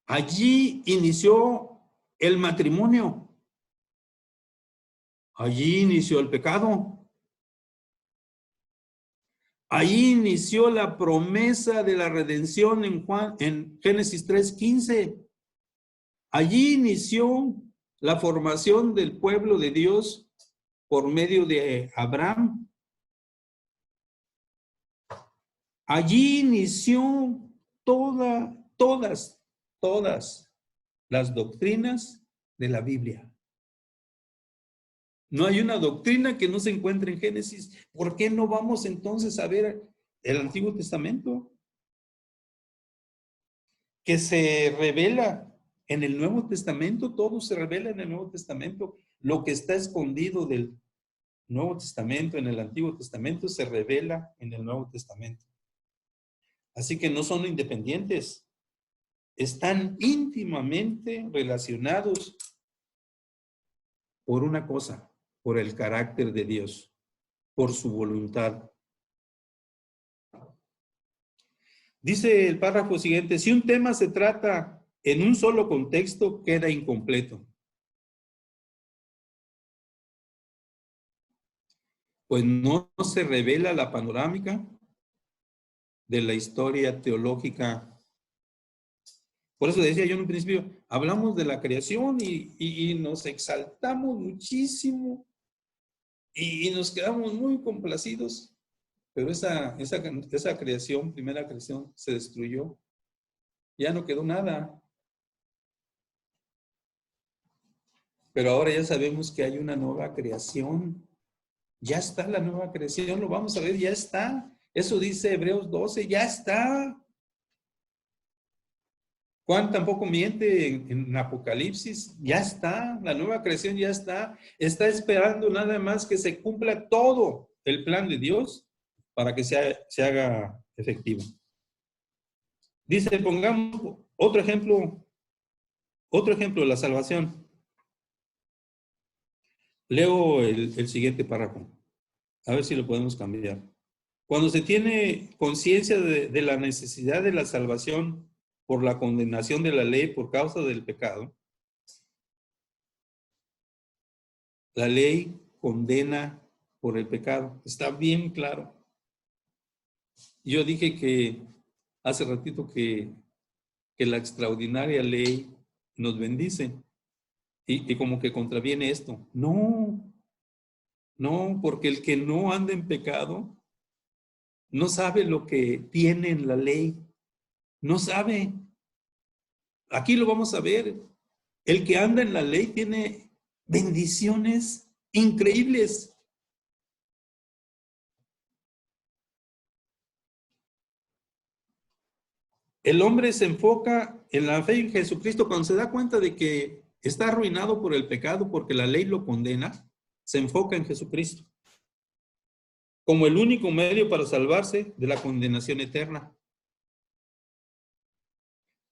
Allí inició el matrimonio. Allí inició el pecado. Allí inició la promesa de la redención en Génesis 3:15. Allí inició la formación del pueblo de Dios por medio de Abraham. Allí inició todas las doctrinas de la Biblia. No hay una doctrina que no se encuentre en Génesis. ¿Por qué no vamos entonces a ver el Antiguo Testamento? Que se revela en el Nuevo Testamento, todo se revela en el Nuevo Testamento. Lo que está escondido del Nuevo Testamento en el Antiguo Testamento se revela en el Nuevo Testamento. Así que no son independientes. Están íntimamente relacionados por una cosa, por el carácter de Dios, por su voluntad. Dice el párrafo siguiente, si un tema se trata en un solo contexto, queda incompleto. Pues no se revela la panorámica de la historia teológica. Por eso decía yo en un principio, hablamos de la creación y nos exaltamos muchísimo y nos quedamos muy complacidos. Pero esa creación, primera creación, se destruyó. Ya no quedó nada. Pero ahora ya sabemos que hay una nueva creación. Ya está la nueva creación, lo vamos a ver, ya está. Eso dice Hebreos 12, ya está. Juan tampoco miente en Apocalipsis, ya está. La nueva creación ya está. Está esperando nada más que se cumpla todo el plan de Dios para que se haga efectivo. Dice, pongamos otro ejemplo de la salvación. Leo el siguiente párrafo. A ver si lo podemos cambiar. Cuando se tiene conciencia de la necesidad de la salvación por la condenación de la ley por causa del pecado, la ley condena por el pecado. Está bien claro. Yo dije que hace ratito que la extraordinaria ley nos bendice y como que contraviene esto. No, porque el que no anda en pecado no sabe lo que tiene en la ley. No sabe. Aquí lo vamos a ver. El que anda en la ley tiene bendiciones increíbles. El hombre se enfoca en la fe en Jesucristo cuando se da cuenta de que está arruinado por el pecado porque la ley lo condena, se enfoca en Jesucristo como el único medio para salvarse de la condenación eterna.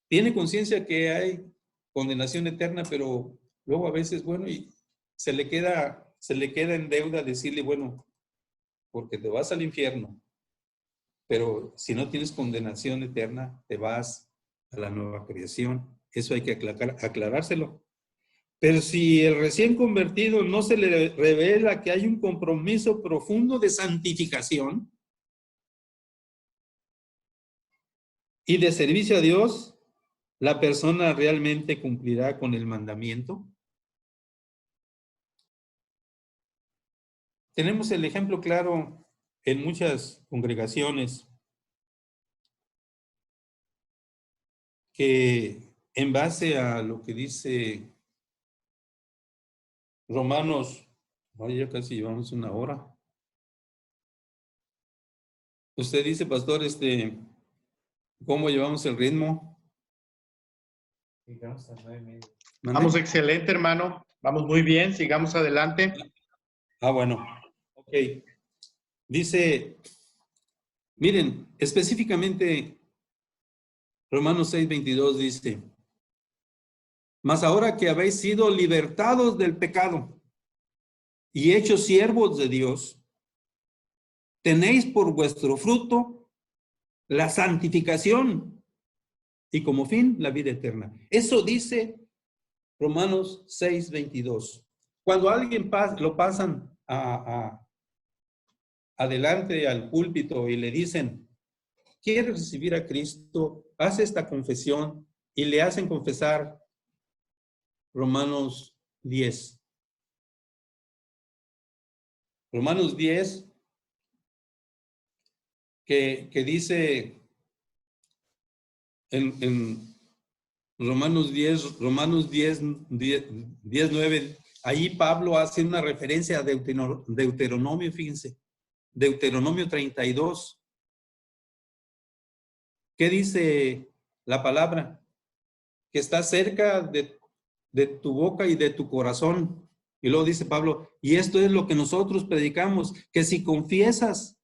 Tiene conciencia que hay condenación eterna, pero luego a veces, bueno, y se le queda en deuda decirle, bueno, porque te vas al infierno, pero si no tienes condenación eterna, te vas a la nueva creación. Eso hay que aclarárselo. Pero si el recién convertido no se le revela que hay un compromiso profundo de santificación y de servicio a Dios, ¿la persona realmente cumplirá con el mandamiento? Tenemos el ejemplo claro en muchas congregaciones que en base a lo que dice Romanos, ya casi llevamos una hora. Usted dice, pastor, ¿cómo llevamos el ritmo? Llegamos a 9:30. Vamos excelente, hermano. Vamos muy bien. Sigamos adelante. Bueno. Ok. Dice, miren, específicamente Romanos 6:22 dice, mas ahora que habéis sido libertados del pecado y hechos siervos de Dios, tenéis por vuestro fruto la santificación y como fin la vida eterna. Eso dice Romanos 6:22. Cuando a alguien lo pasan adelante al púlpito y le dicen, ¿quieres recibir a Cristo? Haz esta confesión y le hacen confesar Romanos 10. Romanos 10, que dice en Romanos 10, 9, ahí Pablo hace una referencia a Deuteronomio, fíjense, Deuteronomio 32. ¿Qué dice la palabra? Que está cerca de tu boca y de tu corazón. Y luego dice Pablo, y esto es lo que nosotros predicamos, que si confiesas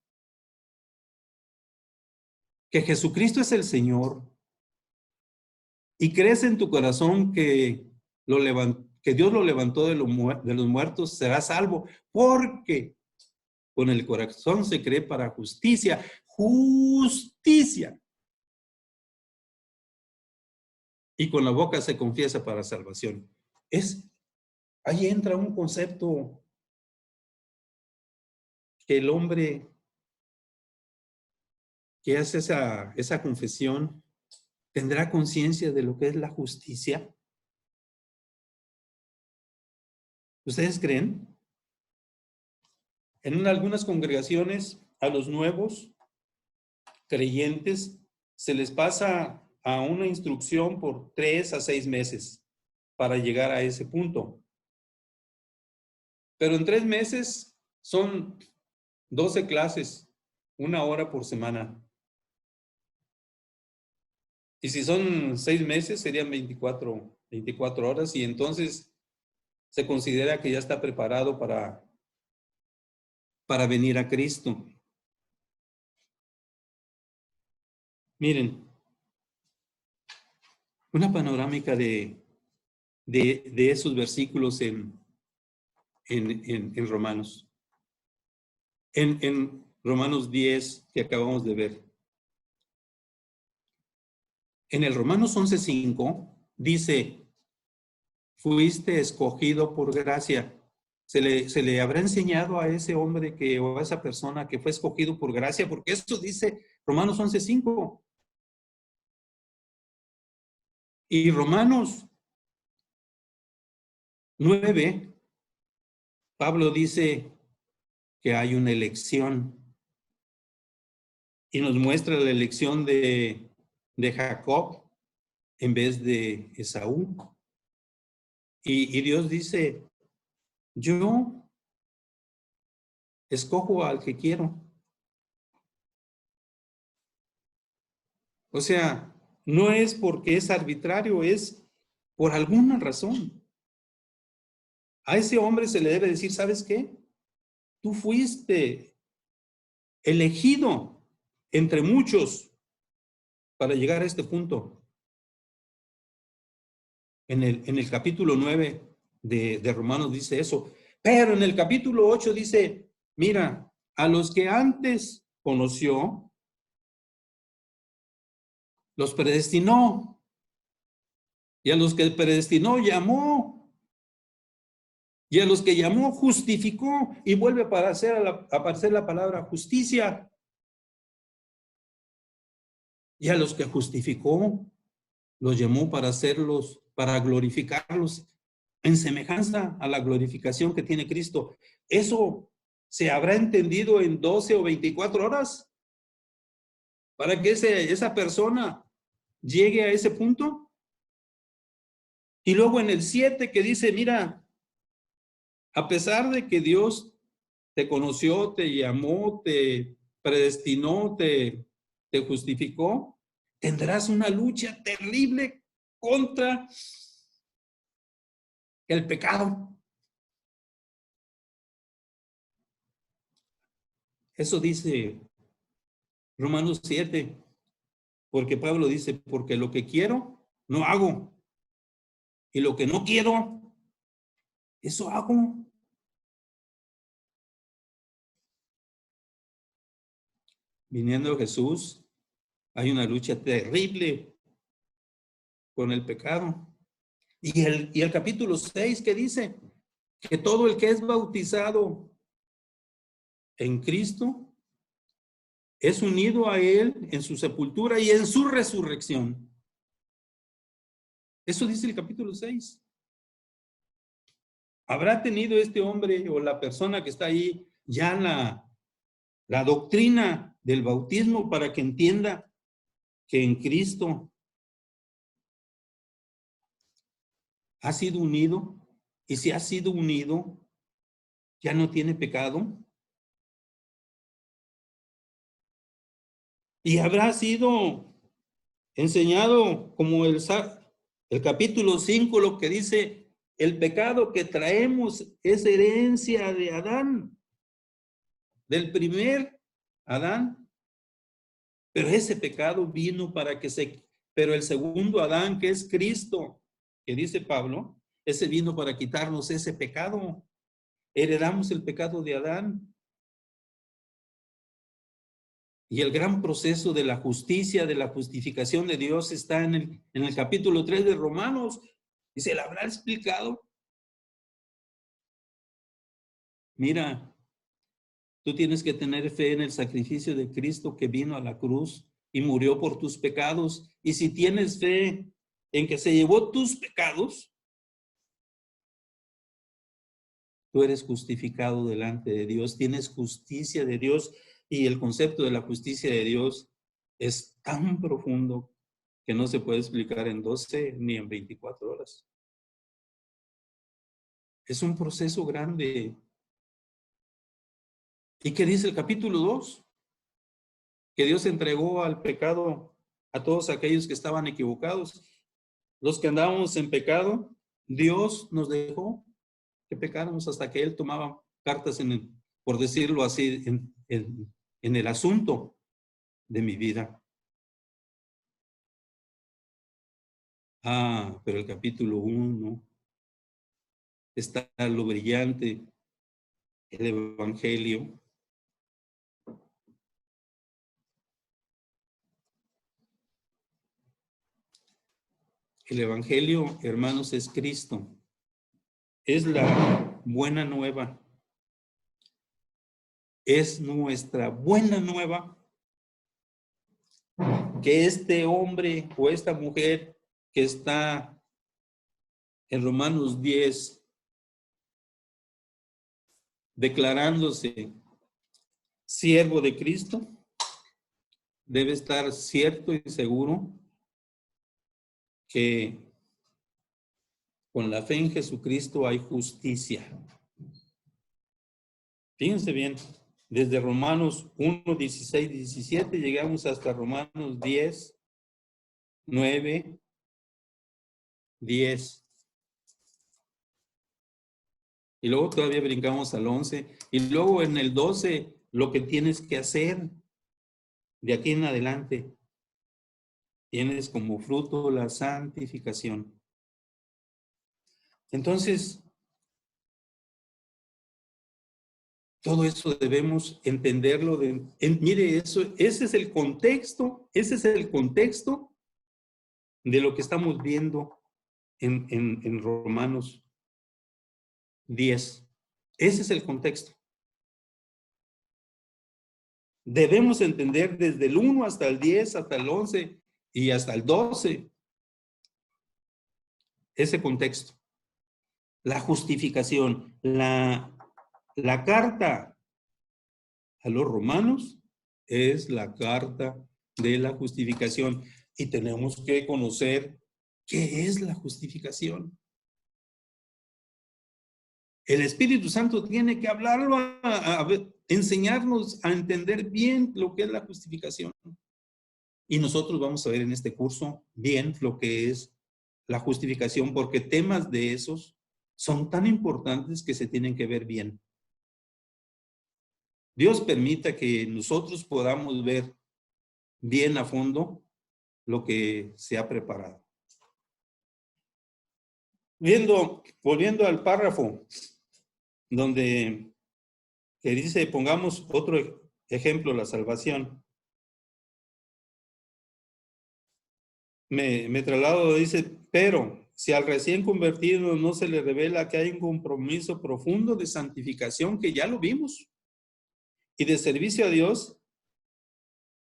que Jesucristo es el Señor y crees en tu corazón que Dios lo levantó de los muertos, serás salvo, porque con el corazón se cree para justicia. Y con la boca se confiesa para salvación. Ahí entra un concepto que el hombre que hace esa confesión tendrá conciencia de lo que es la justicia. ¿Ustedes creen? En algunas congregaciones, a los nuevos creyentes se les pasa a una instrucción por 3 a 6 meses para llegar a ese punto. Pero en 3 meses son 12 clases, 1 hora por semana. Y si son 6 meses, serían 24 horas, y entonces se considera que ya está preparado para venir a Cristo. Miren, una panorámica de esos versículos en Romanos. En Romanos 10 que acabamos de ver. En el Romanos 11:5 dice, fuiste escogido por gracia. Se le habrá enseñado a ese hombre o a esa persona que fue escogido por gracia, porque esto dice Romanos 11:5. Y Romanos 9, Pablo dice que hay una elección y nos muestra la elección de Jacob en vez de Esaú. Y Dios dice, yo escojo al que quiero. O sea, no es porque es arbitrario, es por alguna razón. A ese hombre se le debe decir, ¿sabes qué? Tú fuiste elegido entre muchos para llegar a este punto. En el capítulo 9 de Romanos dice eso. Pero en el capítulo 8 dice, mira, a los que antes conoció, los predestinó. Y a los que predestinó, llamó. Y a los que llamó, justificó. Y vuelve a aparecer la palabra justicia. Y a los que justificó, los llamó para hacerlos, para glorificarlos en semejanza a la glorificación que tiene Cristo. ¿Eso se habrá entendido en 12 o 24 horas? Para que esa persona llegue a ese punto. Y luego en el 7 que dice, mira, a pesar de que Dios te conoció, te llamó, te predestinó, te justificó, tendrás una lucha terrible contra el pecado. Eso dice Romanos 7, porque Pablo dice, porque lo que quiero, no hago. Y lo que no quiero, eso hago. Viniendo Jesús, hay una lucha terrible con el pecado. Y el capítulo 6, ¿qué dice? Que todo el que es bautizado en Cristo es unido a Él en su sepultura y en su resurrección. Eso dice el capítulo 6. ¿Habrá tenido este hombre o la persona que está ahí ya la doctrina del bautismo para que entienda que en Cristo ha sido unido? Y si ha sido unido, ya no tiene pecado. Y habrá sido enseñado como el capítulo 5, lo que dice, el pecado que traemos es herencia de Adán, del primer Adán. Pero ese pecado vino pero el segundo Adán, que es Cristo, que dice Pablo, ese vino para quitarnos ese pecado. Heredamos el pecado de Adán. Y el gran proceso de la justicia, de la justificación de Dios está en el capítulo 3 de Romanos. Y se le habrá explicado. Mira, tú tienes que tener fe en el sacrificio de Cristo que vino a la cruz y murió por tus pecados. Y si tienes fe en que se llevó tus pecados, tú eres justificado delante de Dios, tienes justicia de Dios. Y el concepto de la justicia de Dios es tan profundo que no se puede explicar en 12 ni en 24 horas. Es un proceso grande. ¿Y qué dice el capítulo 2? Que Dios entregó al pecado a todos aquellos que estaban equivocados. Los que andábamos en pecado, Dios nos dejó que pecáramos hasta que Él tomaba cartas por decirlo así, en el asunto de mi vida. Pero el capítulo 1 está lo brillante, el Evangelio. El Evangelio, hermanos, es Cristo. Es la buena nueva. Es nuestra buena nueva que este hombre o esta mujer que está en Romanos 10 declarándose siervo de Cristo, debe estar cierto y seguro que con la fe en Jesucristo hay justicia. Fíjense bien, desde Romanos 1, 16, 17 llegamos hasta Romanos 10, 9, 10. Y luego todavía brincamos al 11. Y luego en el 12, lo que tienes que hacer de aquí en adelante. Tienes como fruto la santificación. Entonces, todo eso debemos entenderlo. Mire, ese es el contexto de lo que estamos viendo en Romanos 10. Ese es el contexto. Debemos entender desde el 1 hasta el 10, hasta el 11 y hasta el 12 ese contexto. La justificación, la carta a los romanos es la carta de la justificación y tenemos que conocer qué es la justificación. El Espíritu Santo tiene que hablarlo, enseñarnos a entender bien lo que es la justificación. Y nosotros vamos a ver en este curso bien lo que es la justificación, porque temas de esos son tan importantes que se tienen que ver bien. Dios permita que nosotros podamos ver bien a fondo lo que se ha preparado. Volviendo al párrafo donde que dice, pongamos otro ejemplo, la salvación. Me traslado, dice, pero si al recién convertido no se le revela que hay un compromiso profundo de santificación, que ya lo vimos, y de servicio a Dios,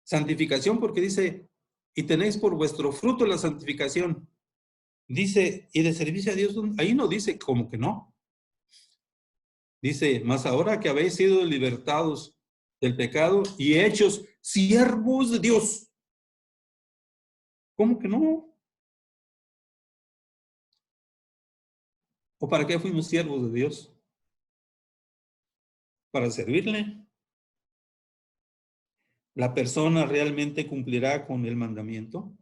santificación porque dice, y tenéis por vuestro fruto la santificación. Dice, y de servicio a Dios, ahí no dice como que no. Dice, mas ahora que habéis sido libertados del pecado y hechos siervos de Dios. ¿Cómo que no? ¿O para qué fuimos siervos de Dios? Para servirle. ¿La persona realmente cumplirá con el mandamiento?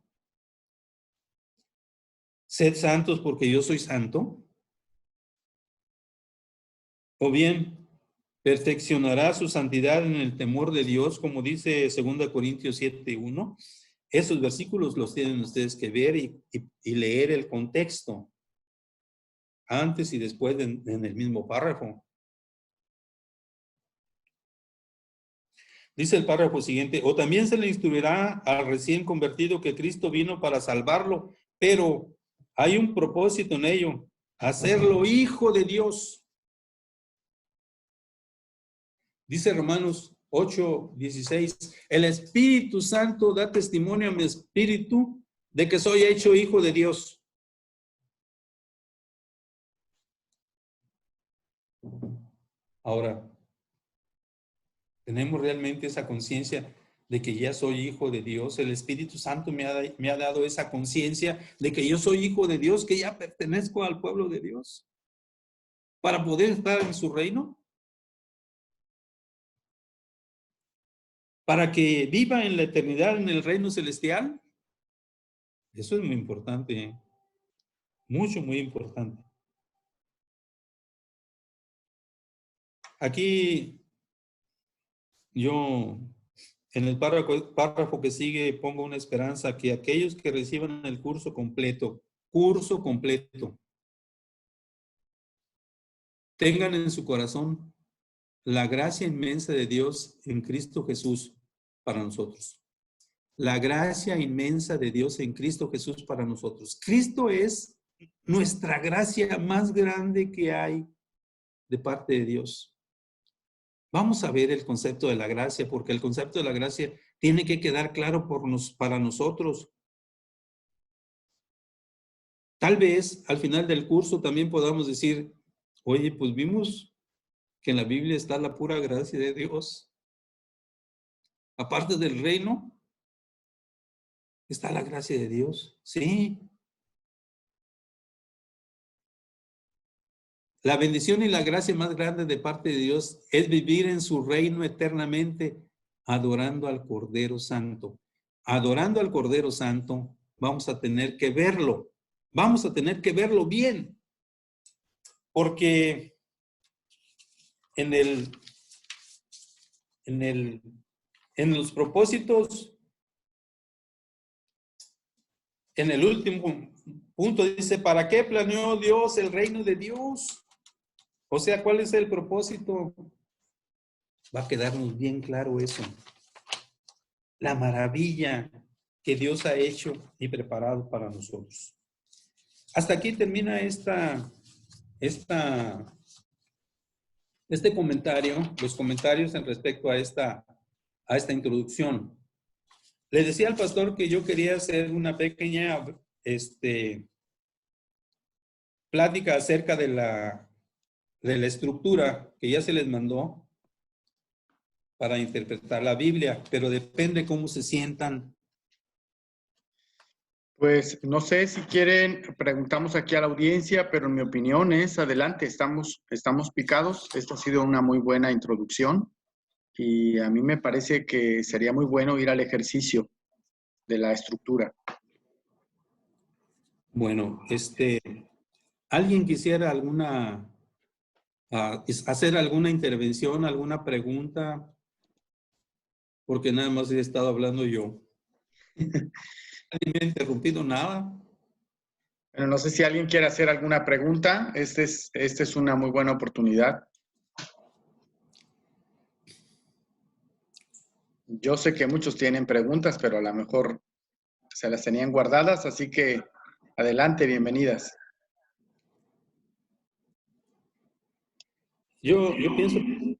Sed santos porque yo soy santo. O bien, perfeccionará su santidad en el temor de Dios, como dice 2 Corintios 7:1. Esos versículos los tienen ustedes que ver y leer el contexto, antes y después en el mismo párrafo. Dice el párrafo siguiente, o también se le instruirá al recién convertido que Cristo vino para salvarlo, pero hay un propósito en ello, hacerlo hijo de Dios. Dice Romanos 8:16, el Espíritu Santo da testimonio a mi espíritu de que soy hecho hijo de Dios. Ahora, ¿tenemos realmente esa conciencia de que ya soy hijo de Dios? El Espíritu Santo me ha dado esa conciencia de que yo soy hijo de Dios, que ya pertenezco al pueblo de Dios para poder estar en su reino, para que viva en la eternidad en el reino celestial. Eso es muy importante, mucho, muy importante. Aquí yo, en el párrafo que sigue, pongo una esperanza que aquellos que reciban el curso completo curso completo. Tengan en su corazón la gracia inmensa de Dios en Cristo Jesús para nosotros. La gracia inmensa de Dios en Cristo Jesús para nosotros. Cristo es nuestra gracia más grande que hay de parte de Dios. Vamos a ver el concepto de la gracia, porque el concepto de la gracia tiene que quedar claro para nosotros. Tal vez al final del curso también podamos decir, oye, pues vimos que en la Biblia está la pura gracia de Dios. Aparte del reino, está la gracia de Dios. Sí. La bendición y la gracia más grande de parte de Dios es vivir en su reino eternamente, adorando al Cordero Santo. Adorando al Cordero Santo, vamos a tener que verlo. Vamos a tener que verlo bien. Porque en los propósitos, en el último punto dice, ¿para qué planeó Dios el reino de Dios? O sea, ¿cuál es el propósito? Va a quedarnos bien claro eso. La maravilla que Dios ha hecho y preparado para nosotros. Hasta aquí termina este comentario, los comentarios en respecto a esta introducción. Le decía al pastor que yo quería hacer una pequeña plática acerca de la estructura que ya se les mandó para interpretar la Biblia, pero depende cómo se sientan. Pues no sé si quieren, preguntamos aquí a la audiencia, pero en mi opinión es adelante, estamos picados. Esta ha sido una muy buena introducción y a mí me parece que sería muy bueno ir al ejercicio de la estructura. Bueno, ¿alguien quisiera hacer alguna intervención, alguna pregunta? Porque nada más he estado hablando yo. Nadie me ha interrumpido nada. Bueno, no sé si alguien quiere hacer alguna pregunta. Esta es una muy buena oportunidad. Yo sé que muchos tienen preguntas, pero a lo mejor se las tenían guardadas, así que adelante, bienvenidas. Yo pienso que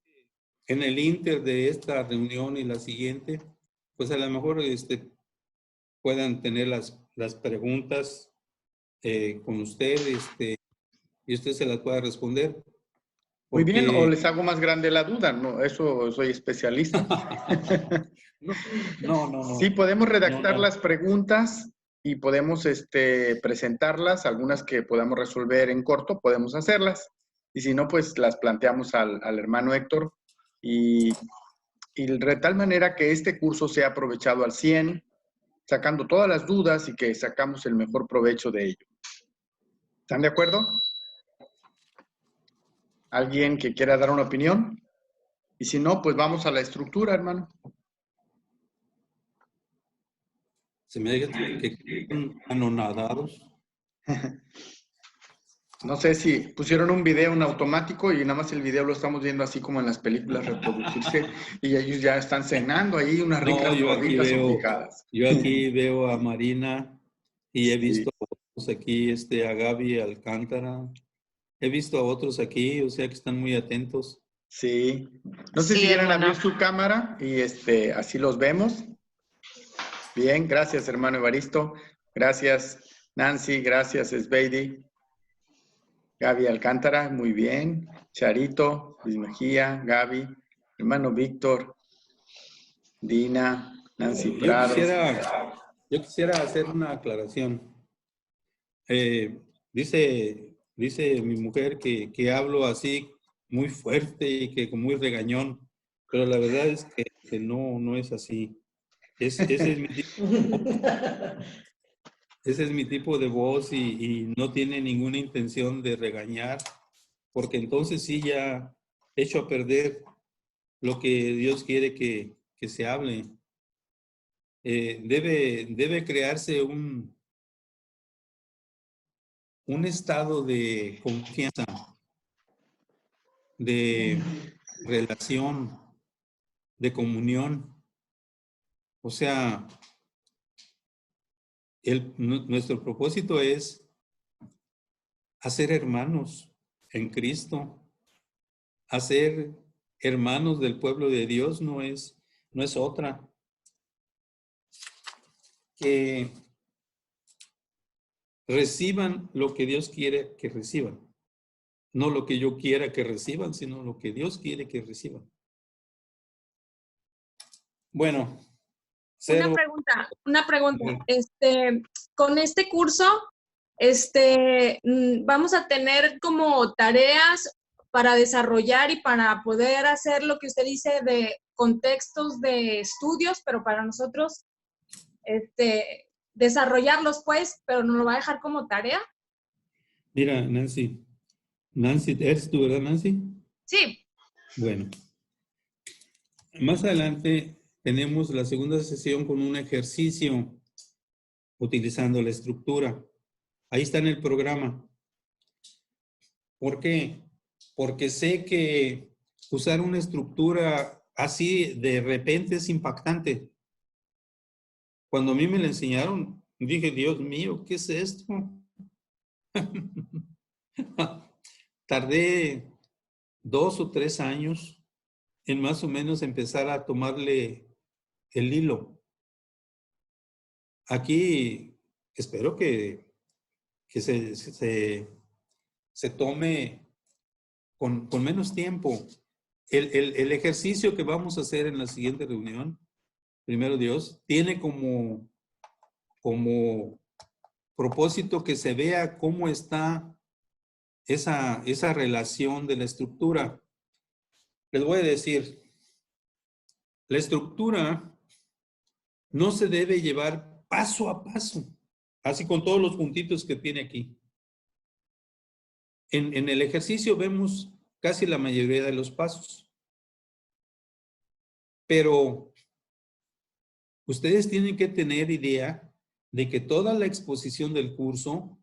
en el inter de esta reunión y la siguiente, pues a lo mejor puedan tener las preguntas con usted y usted se las pueda responder. Muy bien, o Porque les hago más grande la duda, no, eso soy especialista. no. Sí, podemos redactar No. las preguntas y podemos presentarlas, algunas que podamos resolver en corto, podemos hacerlas. Y si no, pues las planteamos al hermano Héctor y de tal manera que este curso sea aprovechado al 100, sacando todas las dudas y que sacamos el mejor provecho de ello. ¿Están de acuerdo? ¿Alguien que quiera dar una opinión? Y si no, pues vamos a la estructura, hermano. Se me dice que quedan anonadados. No sé si pusieron un video en automático y nada más el video lo estamos viendo así como en las películas reproducirse y ellos ya están cenando ahí unas ricas gorditas o picadas. Yo aquí veo a Marina y he Sí. visto a otros aquí, a Gaby Alcántara. He visto a otros aquí, o sea que están muy atentos. Sí. No sé si quieren abrir su cámara y así los vemos. Bien, gracias hermano Evaristo. Gracias Nancy, gracias Sveidi. Gaby Alcántara, muy bien. Charito, Luis Mejía, Gaby, hermano Víctor, Dina, Nancy Prado. Yo quisiera hacer una aclaración. Dice mi mujer que hablo así muy fuerte y que muy regañón, pero la verdad es que no es así. Ese es mi tipo de voz y no tiene ninguna intención de regañar, porque entonces sí ya echo a perder lo que Dios quiere que se hable. Debe crearse un estado de confianza, de relación, de comunión. O sea, nuestro propósito es hacer hermanos en Cristo, hacer hermanos del pueblo de Dios, no es otra. Que reciban lo que Dios quiere que reciban. No lo que yo quiera que reciban, sino lo que Dios quiere que reciban. Bueno. Una pregunta. Con este curso, vamos a tener como tareas para desarrollar y para poder hacer lo que usted dice de contextos de estudios, pero para nosotros, desarrollarlos pues, pero nos lo va a dejar como tarea. Mira, Nancy, ¿eres tú, verdad, Nancy? Sí. Bueno, más adelante tenemos la segunda sesión con un ejercicio utilizando la estructura. Ahí está en el programa. ¿Por qué? Porque sé que usar una estructura así de repente es impactante. Cuando a mí me la enseñaron, dije, Dios mío, ¿qué es esto? Tardé 2 o 3 años en más o menos empezar a tomarle el hilo. Aquí espero que se tome con menos tiempo. El ejercicio que vamos a hacer en la siguiente reunión, primero Dios, tiene como propósito que se vea cómo está esa relación de la estructura. Les voy a decir, la estructura no se debe llevar paso a paso, así con todos los puntitos que tiene aquí. En el ejercicio vemos casi la mayoría de los pasos, pero ustedes tienen que tener idea de que toda la exposición del curso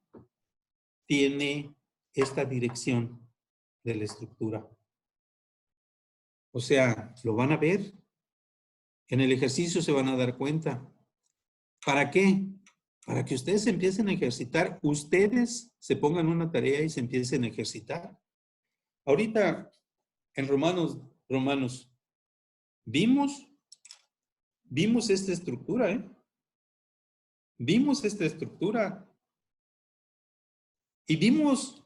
tiene esta dirección de la estructura. O sea, lo van a ver. En el ejercicio se van a dar cuenta. ¿Para qué? Para que ustedes se empiecen a ejercitar. Ustedes se pongan una tarea y se empiecen a ejercitar. Ahorita, en Romanos, vimos esta estructura, ¿eh? Vimos esta estructura. Y vimos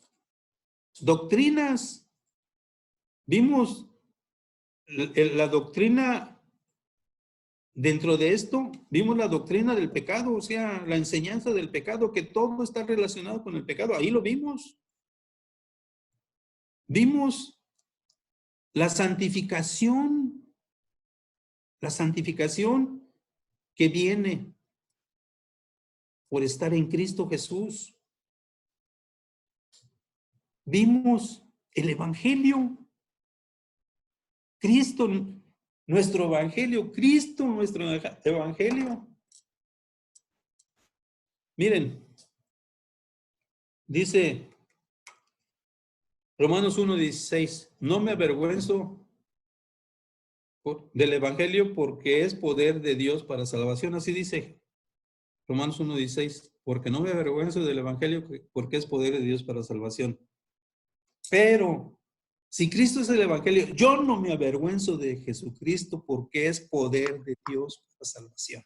doctrinas. Vimos la doctrina. Dentro de esto, vimos la doctrina del pecado, o sea, la enseñanza del pecado, que todo está relacionado con el pecado. Ahí lo vimos. Vimos la santificación que viene por estar en Cristo Jesús. Vimos el Evangelio. Cristo, nuestro Evangelio. Cristo, nuestro Evangelio. Miren, dice Romanos 1:16, no me avergüenzo del Evangelio porque es poder de Dios para salvación. Así dice Romanos 1:16, porque no me avergüenzo del Evangelio porque es poder de Dios para salvación. Pero si Cristo es el Evangelio, yo no me avergüenzo de Jesucristo porque es poder de Dios para salvación.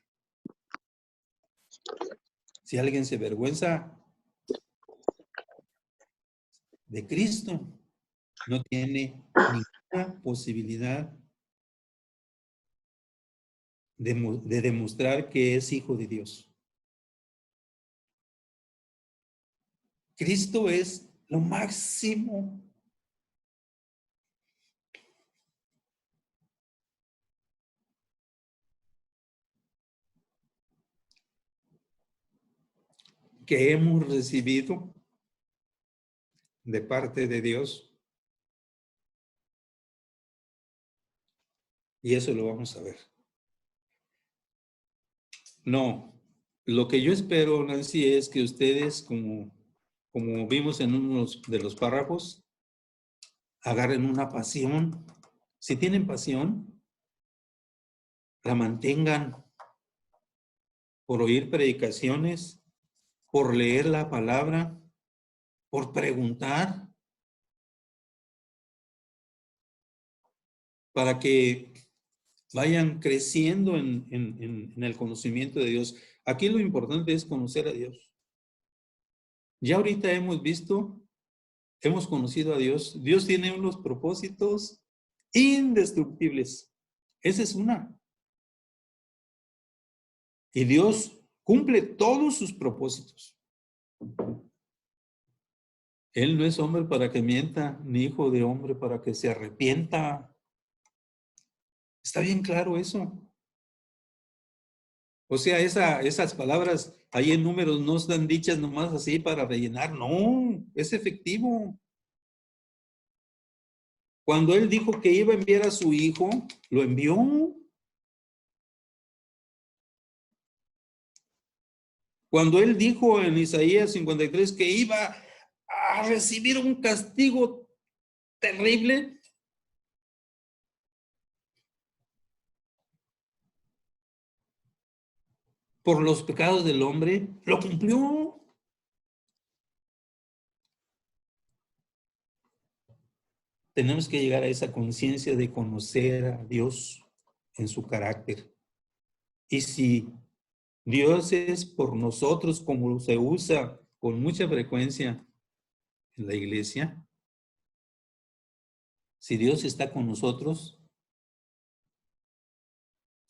Si alguien se avergüenza de Cristo, no tiene ninguna posibilidad de demostrar que es hijo de Dios. Cristo es lo máximo. Que hemos recibido de parte de Dios. Y eso lo vamos a ver. No, lo que yo espero, Nancy, es que ustedes como como vimos en uno de los párrafos, agarren una pasión. Si tienen pasión, la mantengan por oír predicaciones, por leer la palabra, por preguntar, para que vayan creciendo en el conocimiento de Dios. Aquí lo importante es conocer a Dios. Ya ahorita hemos visto, hemos conocido a Dios. Dios tiene unos propósitos indestructibles. Esa es una. Y Dios cumple todos sus propósitos. Él no es hombre para que mienta, ni hijo de hombre para que se arrepienta. Está bien claro eso. O sea, esas palabras ahí en Números no están dichas nomás así para rellenar. No, es efectivo. Cuando Él dijo que iba a enviar a su hijo, lo envió. Cuando Él dijo en Isaías 53 que iba a recibir un castigo terrible, por los pecados del hombre, lo cumplió. Tenemos que llegar a esa conciencia de conocer a Dios en su carácter. Y si Dios es por nosotros, como se usa con mucha frecuencia en la iglesia, si Dios está con nosotros,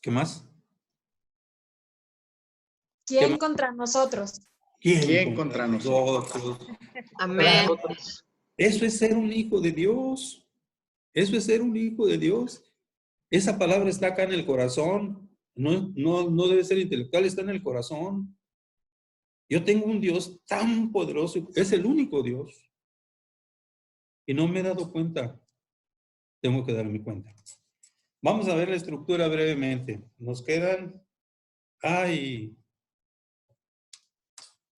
¿qué más? ¿Quién contra nosotros? ¿Quién contra nosotros? Amén. Eso es ser un hijo de Dios. Eso es ser un hijo de Dios. Esa palabra está acá en el corazón. No debe ser intelectual, está en el corazón. Yo tengo un Dios tan poderoso, es el único Dios. Y no me he dado cuenta. Tengo que darme cuenta. Vamos a ver la estructura brevemente. Nos quedan,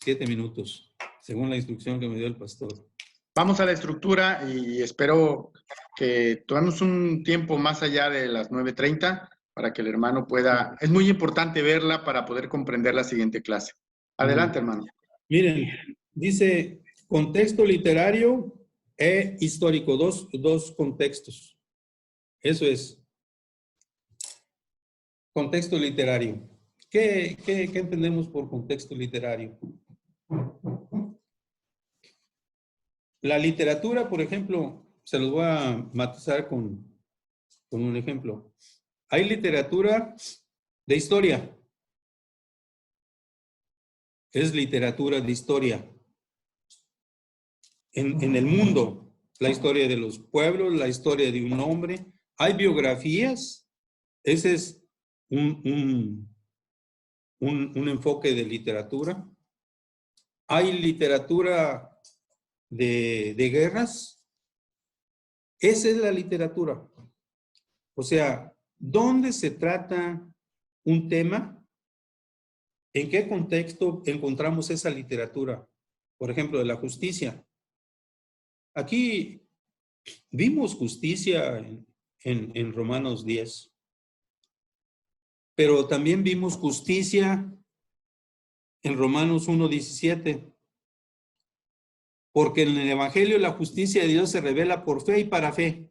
7 minutos, según la instrucción que me dio el pastor. Vamos a la estructura y espero que tomemos un tiempo más allá de las 9:30 para que el hermano pueda... Es muy importante verla para poder comprender la siguiente clase. Adelante, hermano. Miren, dice contexto literario e histórico, dos contextos. Eso es. Contexto literario. ¿Qué entendemos por contexto literario? La literatura, por ejemplo, se los voy a matizar con un ejemplo. Hay literatura de historia. Es literatura de historia. En el mundo, la historia de los pueblos, la historia de un hombre. Hay biografías. Ese es un enfoque de literatura. Hay literatura de guerras. Esa es la literatura. O sea, ¿dónde se trata un tema? ¿En qué contexto encontramos esa literatura? Por ejemplo, de la justicia. Aquí vimos justicia en Romanos 10. Pero también vimos justicia en Romanos 1:17. Porque en el Evangelio la justicia de Dios se revela por fe y para fe.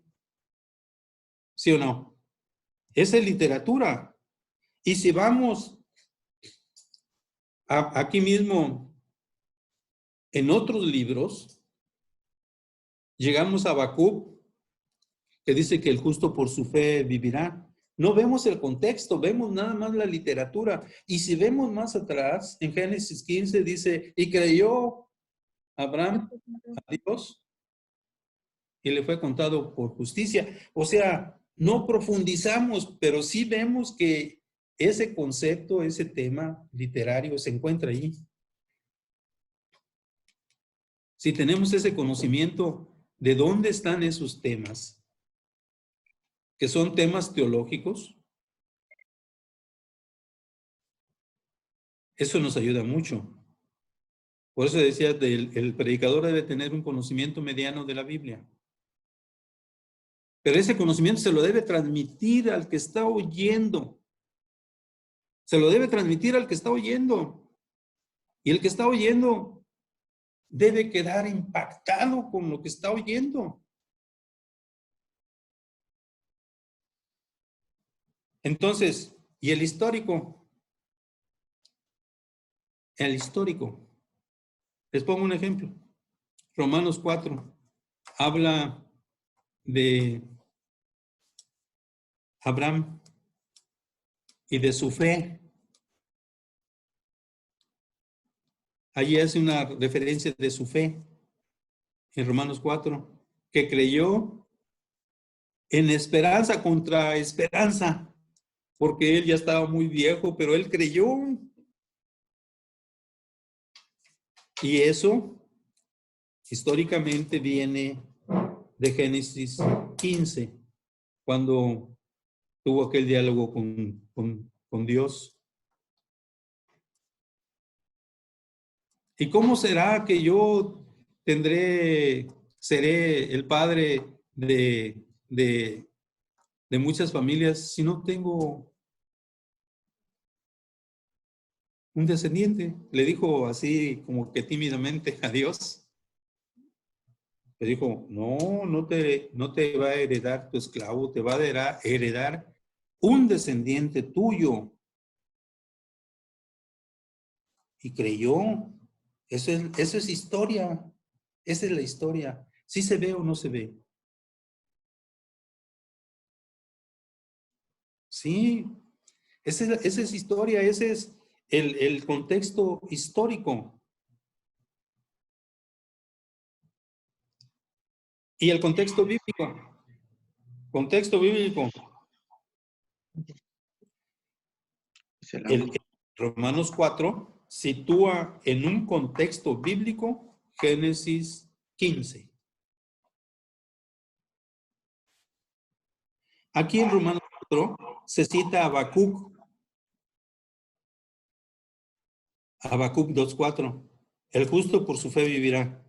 ¿Sí o no? Esa es literatura. Y si vamos aquí mismo en otros libros, llegamos a Habacuc, que dice que el justo por su fe vivirá. No vemos el contexto, vemos nada más la literatura. Y si vemos más atrás, en Génesis 15 dice, y creyó Abraham a Dios y le fue contado por justicia. O sea, no profundizamos, pero sí vemos que ese concepto, ese tema literario se encuentra ahí. Si tenemos ese conocimiento de dónde están esos temas, que son temas teológicos, eso nos ayuda mucho. Por eso decía, el predicador debe tener un conocimiento mediano de la Biblia. Pero ese conocimiento se lo debe transmitir al que está oyendo. Se lo debe transmitir al que está oyendo. Y el que está oyendo debe quedar impactado con lo que está oyendo. Entonces, ¿y el histórico? El histórico. Les pongo un ejemplo. Romanos 4 habla de Abraham y de su fe. Allí hace una referencia de su fe en Romanos 4, que creyó en esperanza contra esperanza, porque él ya estaba muy viejo, pero él creyó. Y eso históricamente viene de Génesis 15, cuando tuvo aquel diálogo con Dios. ¿Y cómo será que yo seré el padre de muchas familias si no tengo un descendiente? Le dijo así como que tímidamente a Dios. Le dijo, no te va a heredar tu esclavo, te va a heredar un descendiente tuyo. Y creyó. Eso es historia. Esa es la historia. ¿Sí se ve o no se ve? Sí. Esa es historia. Ese es el contexto histórico. Y el contexto bíblico. Contexto bíblico. El Romanos 4 sitúa en un contexto bíblico Génesis 15. Aquí en Romanos 4 se cita a Habacuc. Habacuc 2:4. El justo por su fe vivirá.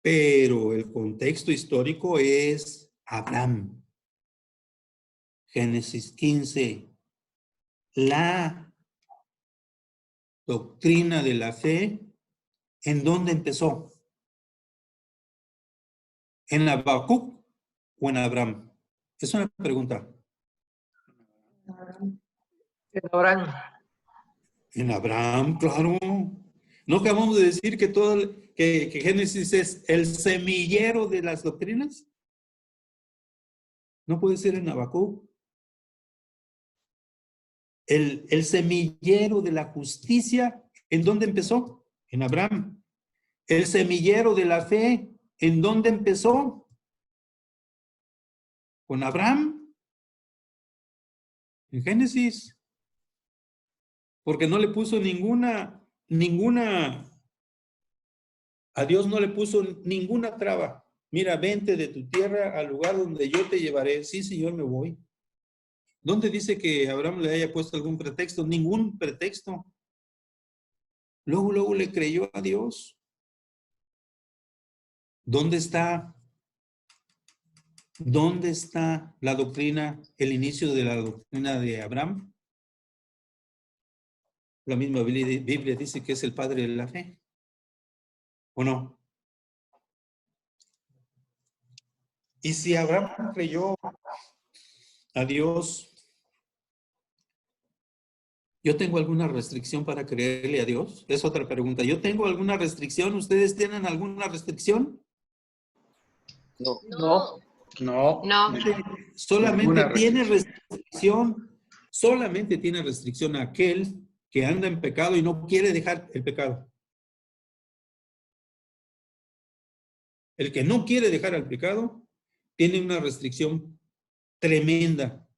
Pero el contexto histórico es Abraham. Génesis 15. La doctrina de la fe, ¿en dónde empezó? ¿En Habacuc o en Abraham? Es una pregunta. En Abraham. En Abraham, claro. ¿No acabamos de decir que que Génesis es el semillero de las doctrinas? No puede ser en Habacuc. El semillero de la justicia, ¿en dónde empezó? En Abraham. El semillero de la fe, ¿en dónde empezó? Con Abraham. En Génesis. Porque no le puso a Dios no le puso ninguna traba. Mira, vente de tu tierra al lugar donde yo te llevaré. Sí, Señor, me voy. ¿Dónde dice que Abraham le haya puesto algún pretexto? Ningún pretexto. Luego le creyó a Dios. ¿Dónde está la doctrina, el inicio de la doctrina de Abraham? La misma Biblia dice que es el padre de la fe. ¿O no? Y si Abraham creyó a Dios, ¿yo tengo alguna restricción para creerle a Dios? Es otra pregunta. ¿Yo tengo alguna restricción? ¿Ustedes tienen alguna restricción? No. Solamente tiene restricción aquel que anda en pecado y no quiere dejar el pecado. El que no quiere dejar el pecado tiene una restricción tremenda.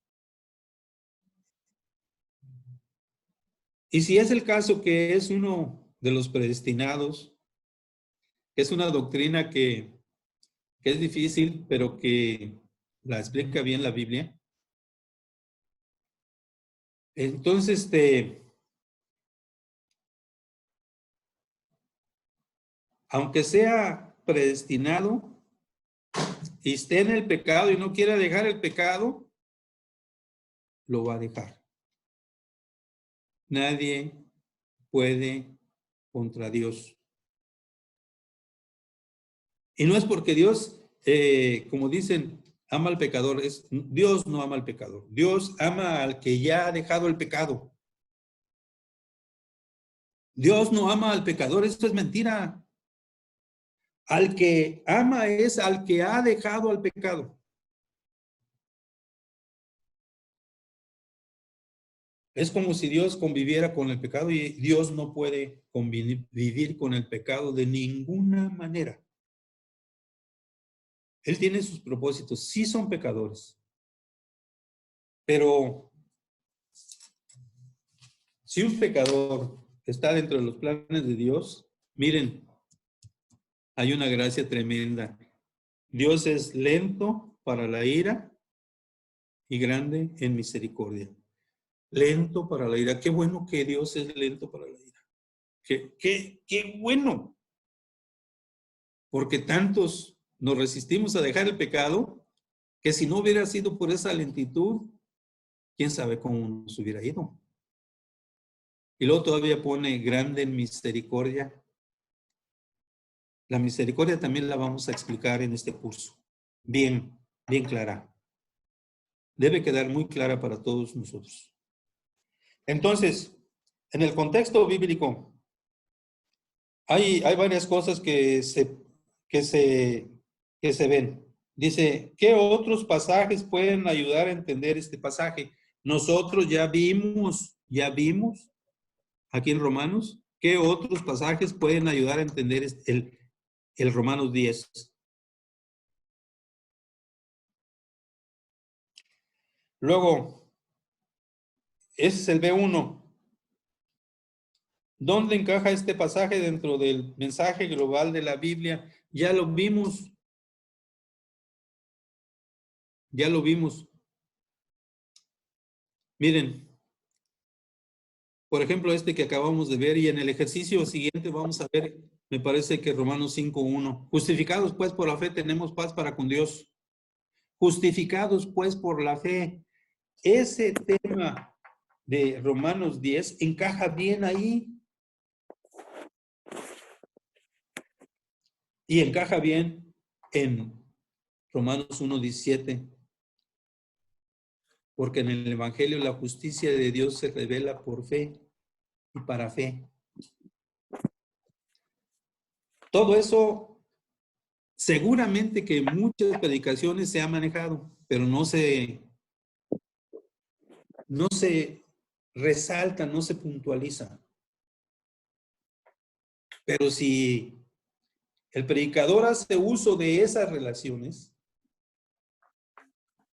Y si es el caso que es uno de los predestinados, que es una doctrina que es difícil, pero que la explica bien la Biblia. Entonces, aunque sea predestinado y esté en el pecado y no quiera dejar el pecado, lo va a dejar. Nadie puede contra Dios. Y no es porque Dios, como dicen, ama al pecador. Dios no ama al pecador. Dios ama al que ya ha dejado el pecado. Dios no ama al pecador. Esto es mentira. Al que ama es al que ha dejado al pecado. Es como si Dios conviviera con el pecado y Dios no puede vivir con el pecado de ninguna manera. Él tiene sus propósitos, sí son pecadores. Pero si un pecador está dentro de los planes de Dios, miren, hay una gracia tremenda. Dios es lento para la ira y grande en misericordia. Lento para la ira. Qué bueno que Dios es lento para la ira. Qué bueno. Porque tantos nos resistimos a dejar el pecado que si no hubiera sido por esa lentitud, quién sabe cómo nos hubiera ido. Y luego todavía pone grande en misericordia. La misericordia también la vamos a explicar en este curso. Bien clara. Debe quedar muy clara para todos nosotros. Entonces, en el contexto bíblico, hay varias cosas que se ven. Dice, ¿qué otros pasajes pueden ayudar a entender este pasaje? Nosotros ya vimos aquí en Romanos, ¿qué otros pasajes pueden ayudar a entender el Romanos 10? Luego, ese es el B1. ¿Dónde encaja este pasaje dentro del mensaje global de la Biblia? Ya lo vimos. Ya lo vimos. Miren, por ejemplo, este que acabamos de ver, y en el ejercicio siguiente vamos a ver, me parece que Romanos 5:1. Justificados pues por la fe tenemos paz para con Dios. Justificados pues por la fe. Ese tema de Romanos 10 encaja bien ahí. Y encaja bien en Romanos 1:17. Porque en el Evangelio la justicia de Dios se revela por fe y para fe. Todo eso seguramente que en muchas predicaciones se ha manejado, pero no se resalta, no se puntualiza. Pero si el predicador hace uso de esas relaciones,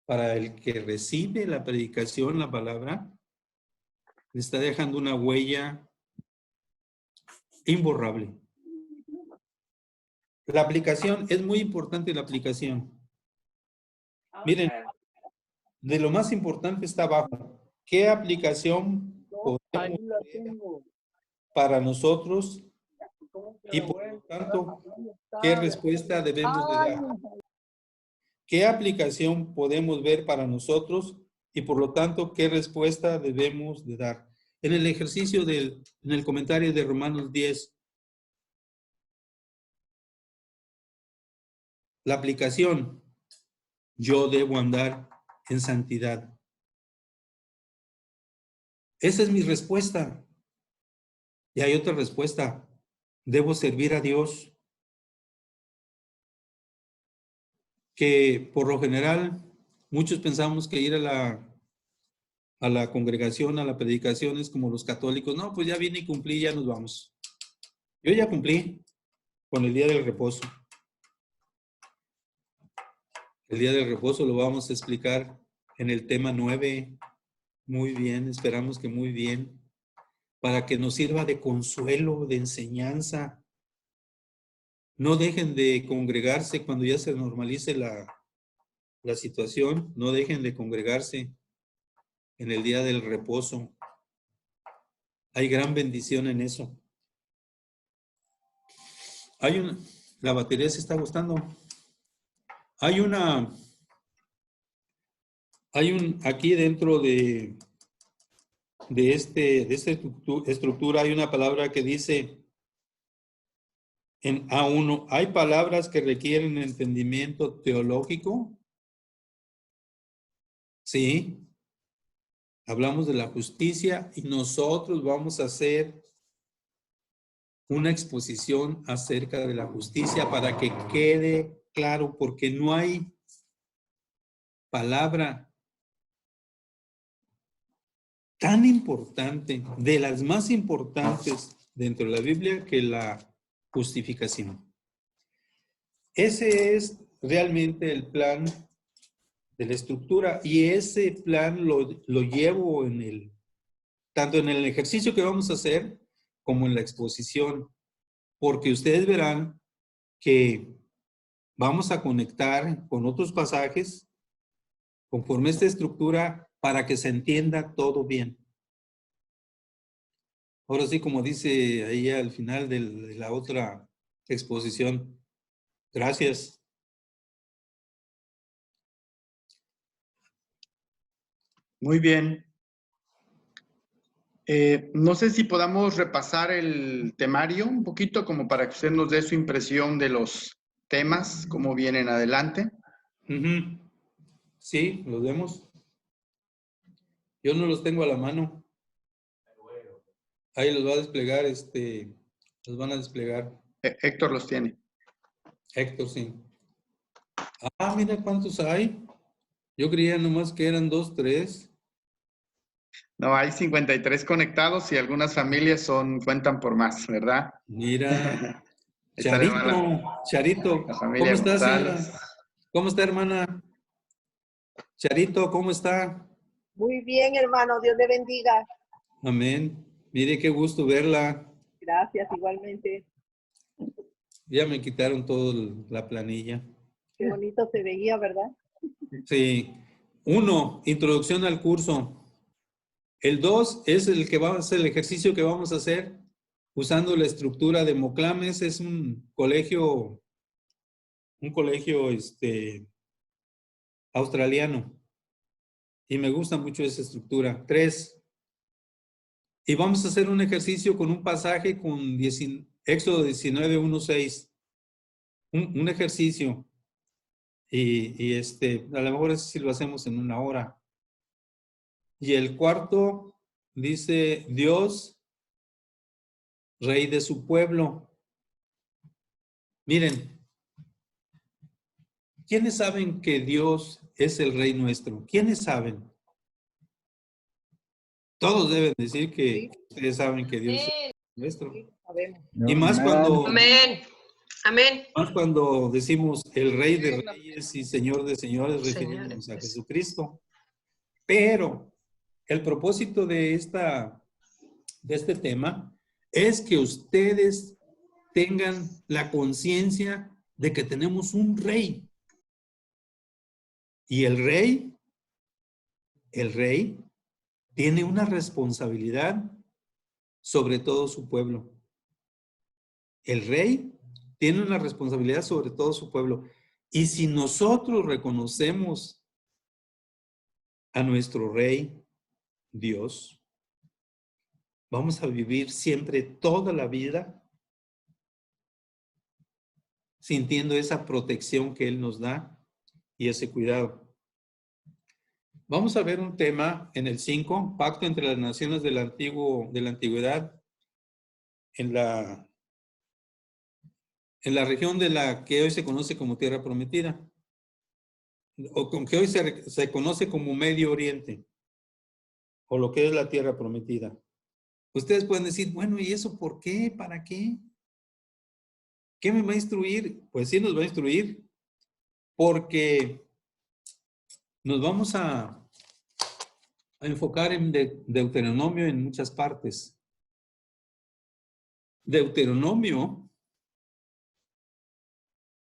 para el que recibe la predicación, la palabra, le está dejando una huella imborrable. La aplicación, es muy importante la aplicación. Miren, de lo más importante está abajo. ¿Qué aplicación podemos hacer para nosotros? Y por lo tanto, ¿qué respuesta debemos de dar? ¿Qué aplicación podemos ver para nosotros? Y por lo tanto, ¿qué respuesta debemos de dar? En el ejercicio en el comentario de Romanos 10, la aplicación, yo debo andar en santidad. Esa es mi respuesta. Y hay otra respuesta, debo servir a Dios. Que por lo general, muchos pensamos que ir a la congregación, a la predicación es como los católicos. No, pues ya vine y cumplí, ya nos vamos. Yo ya cumplí con el día del reposo. El día del reposo lo vamos a explicar en el tema 9. Muy bien, esperamos que muy bien. Para que nos sirva de consuelo, de enseñanza. No dejen de congregarse cuando ya se normalice la situación. No dejen de congregarse en el día del reposo. Hay gran bendición en eso. La batería se está gustando. Aquí dentro de esta estructura hay una palabra que dice en A1, hay palabras que requieren entendimiento teológico. Sí. Hablamos de la justicia y nosotros vamos a hacer una exposición acerca de la justicia para que quede claro, porque no hay palabra tan importante, de las más importantes dentro de la Biblia, que la justificación. Ese es realmente el plan de la estructura, y ese plan lo llevo tanto en el ejercicio que vamos a hacer como en la exposición, porque ustedes verán que vamos a conectar con otros pasajes conforme esta estructura para que se entienda todo bien. Ahora sí, como dice ahí al final de la otra exposición. Gracias. Muy bien. No sé si podamos repasar el temario un poquito como para que usted nos dé su impresión de los temas, cómo vienen adelante. Sí, los vemos. Yo no los tengo a la mano. Ahí los va a desplegar, los van a desplegar. Héctor los tiene. Héctor, sí. Ah, mira cuántos hay. Yo creía nomás que eran 2, 3. No, hay 53 conectados y algunas familias cuentan por más, ¿verdad? Mira. Esta Charito, la familia ¿cómo está, González. señora? ¿Cómo está, hermana? Charito, ¿cómo está? Muy bien, hermano. Dios le bendiga. Amén. Mire, qué gusto verla. Gracias, igualmente. Ya me quitaron toda la planilla. Qué bonito se veía, ¿verdad? Sí. 1, introducción al curso. El 2 es el ejercicio que vamos a hacer usando la estructura de Moclames. Es un colegio australiano. Y me gusta mucho esa estructura. 3. Y vamos a hacer un ejercicio con un pasaje con Éxodo 19, 1, 6. Un ejercicio. Y a lo mejor ese sí lo hacemos en 1 hora. Y el 4 dice, Dios, Rey de su pueblo. Miren, ¿quiénes saben que Dios es el Rey nuestro? ¿Quiénes saben? Todos deben decir que ustedes saben que Dios es nuestro. Sí, sabemos. Y más cuando, Amén. Amén. más cuando decimos el Rey de Reyes y Señor de Señores, refiriéndonos a Jesucristo. Pero el propósito de este tema es que ustedes tengan la conciencia de que tenemos un rey. Y el rey tiene una responsabilidad sobre todo su pueblo. El rey tiene una responsabilidad sobre todo su pueblo. Y si nosotros reconocemos a nuestro rey, Dios, vamos a vivir siempre toda la vida sintiendo esa protección que Él nos da y ese cuidado. Vamos a ver un tema en el 5, pacto entre las naciones de la antigüedad en la región de la que hoy se conoce como Tierra Prometida, o con que hoy se conoce como Medio Oriente, o lo que es la Tierra Prometida. Ustedes pueden decir, bueno, ¿y eso por qué? ¿Para qué? ¿Qué me va a instruir? Pues sí nos va a instruir, porque nos vamos a enfocar en Deuteronomio en muchas partes. Deuteronomio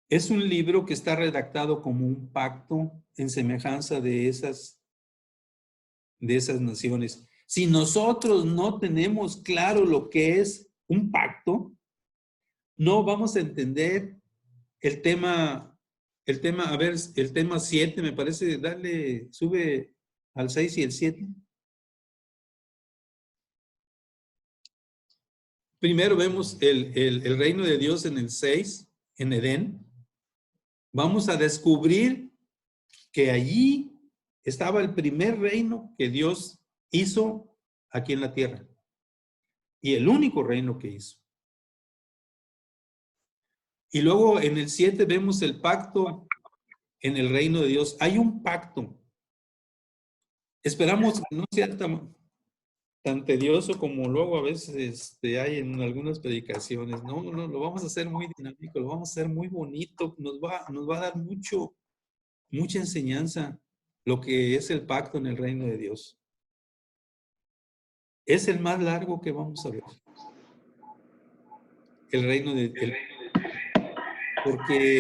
es un libro que está redactado como un pacto en semejanza de esas naciones. Si nosotros no tenemos claro lo que es un pacto, no vamos a entender el tema, a ver, el tema 7, me parece, sube al 6 y el 7. Primero vemos el reino de Dios en el 6, en Edén. Vamos a descubrir que allí estaba el primer reino que Dios hizo aquí en la tierra. Y el único reino que hizo. Y luego en el 7 vemos el pacto en el reino de Dios. Hay un pacto. Esperamos que no sea tan tedioso como luego a veces hay en algunas predicaciones. No, lo vamos a hacer muy dinámico, lo vamos a hacer muy bonito. Nos va a dar mucha enseñanza lo que es el pacto en el reino de Dios. Es el más largo que vamos a ver. El reino de Dios. Porque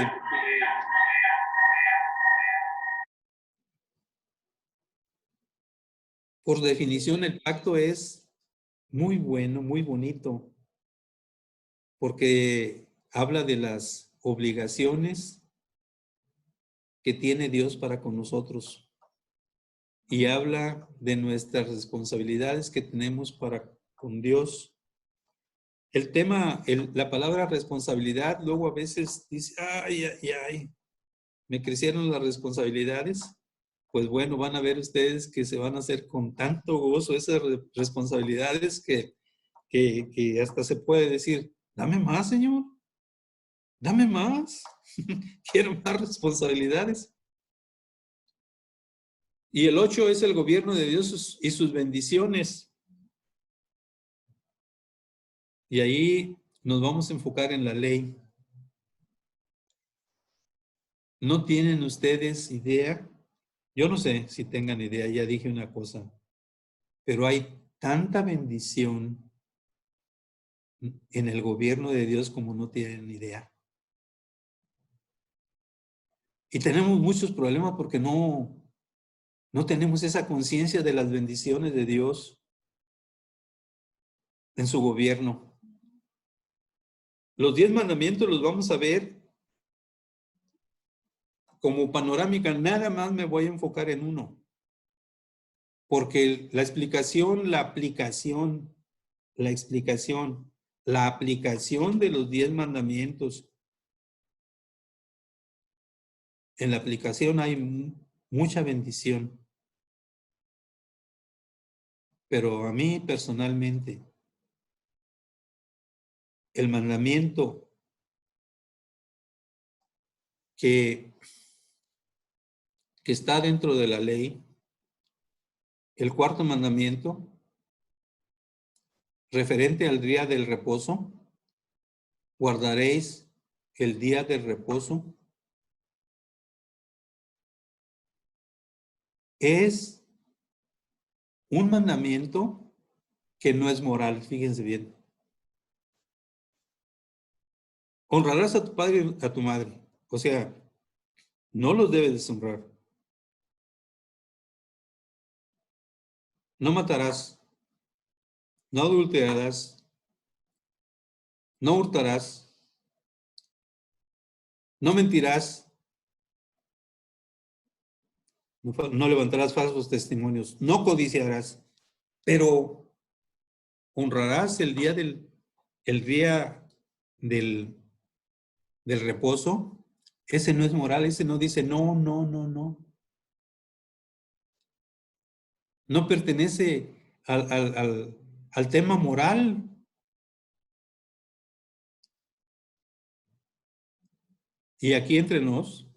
por definición el pacto es muy bueno, muy bonito, porque habla de las obligaciones que tiene Dios para con nosotros y habla de nuestras responsabilidades que tenemos para con Dios. El tema, la palabra responsabilidad, luego a veces dice, ay, me crecieron las responsabilidades. Pues bueno, van a ver ustedes que se van a hacer con tanto gozo esas responsabilidades que hasta se puede decir, dame más, Señor, dame más, quiero más responsabilidades. Y el 8 es el gobierno de Dios y sus bendiciones. Y ahí nos vamos a enfocar en la ley. ¿No tienen ustedes idea? Yo no sé si tengan idea, ya dije una cosa, pero hay tanta bendición en el gobierno de Dios como no tienen idea. Y tenemos muchos problemas porque no tenemos esa conciencia de las bendiciones de Dios en su gobierno. Los 10 mandamientos los vamos a ver como panorámica. Nada más me voy a enfocar en uno. Porque la aplicación de los 10 mandamientos, en la aplicación hay mucha bendición. Pero a mí personalmente, el mandamiento que está dentro de la ley, el cuarto mandamiento, referente al día del reposo, guardaréis el día del reposo, es un mandamiento que no es moral, fíjense bien. Honrarás a tu padre y a tu madre. O sea, no los debes deshonrar. No matarás. No adulterarás. No hurtarás. No mentirás. No levantarás falsos testimonios. No codiciarás. Pero honrarás el día del reposo. Ese no es moral, ese no dice no. No pertenece al tema moral. Y aquí entre nos,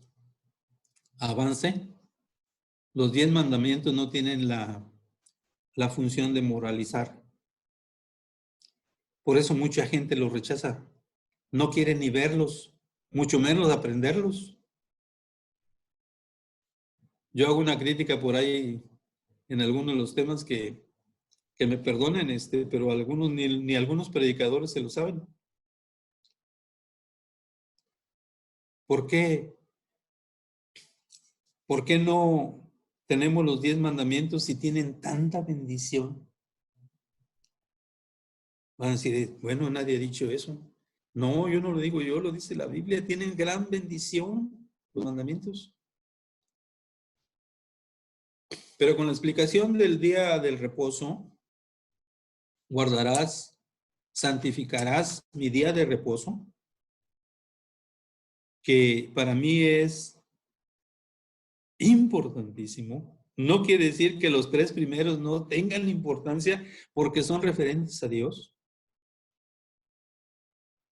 avance, los 10 mandamientos no tienen la función de moralizar. Por eso mucha gente los rechaza. No quiere ni verlos, mucho menos aprenderlos. Yo hago una crítica por ahí en algunos de los temas que me perdonen, pero algunos ni algunos predicadores se lo saben. ¿Por qué? ¿Por qué no tenemos los 10 mandamientos si tienen tanta bendición? Van a decir, bueno, nadie ha dicho eso. No, yo no lo digo yo, lo dice la Biblia. Tienen gran bendición los mandamientos. Pero con la explicación del día del reposo, guardarás, santificarás mi día de reposo, que para mí es importantísimo. No quiere decir que los 3 primeros no tengan importancia porque son referentes a Dios.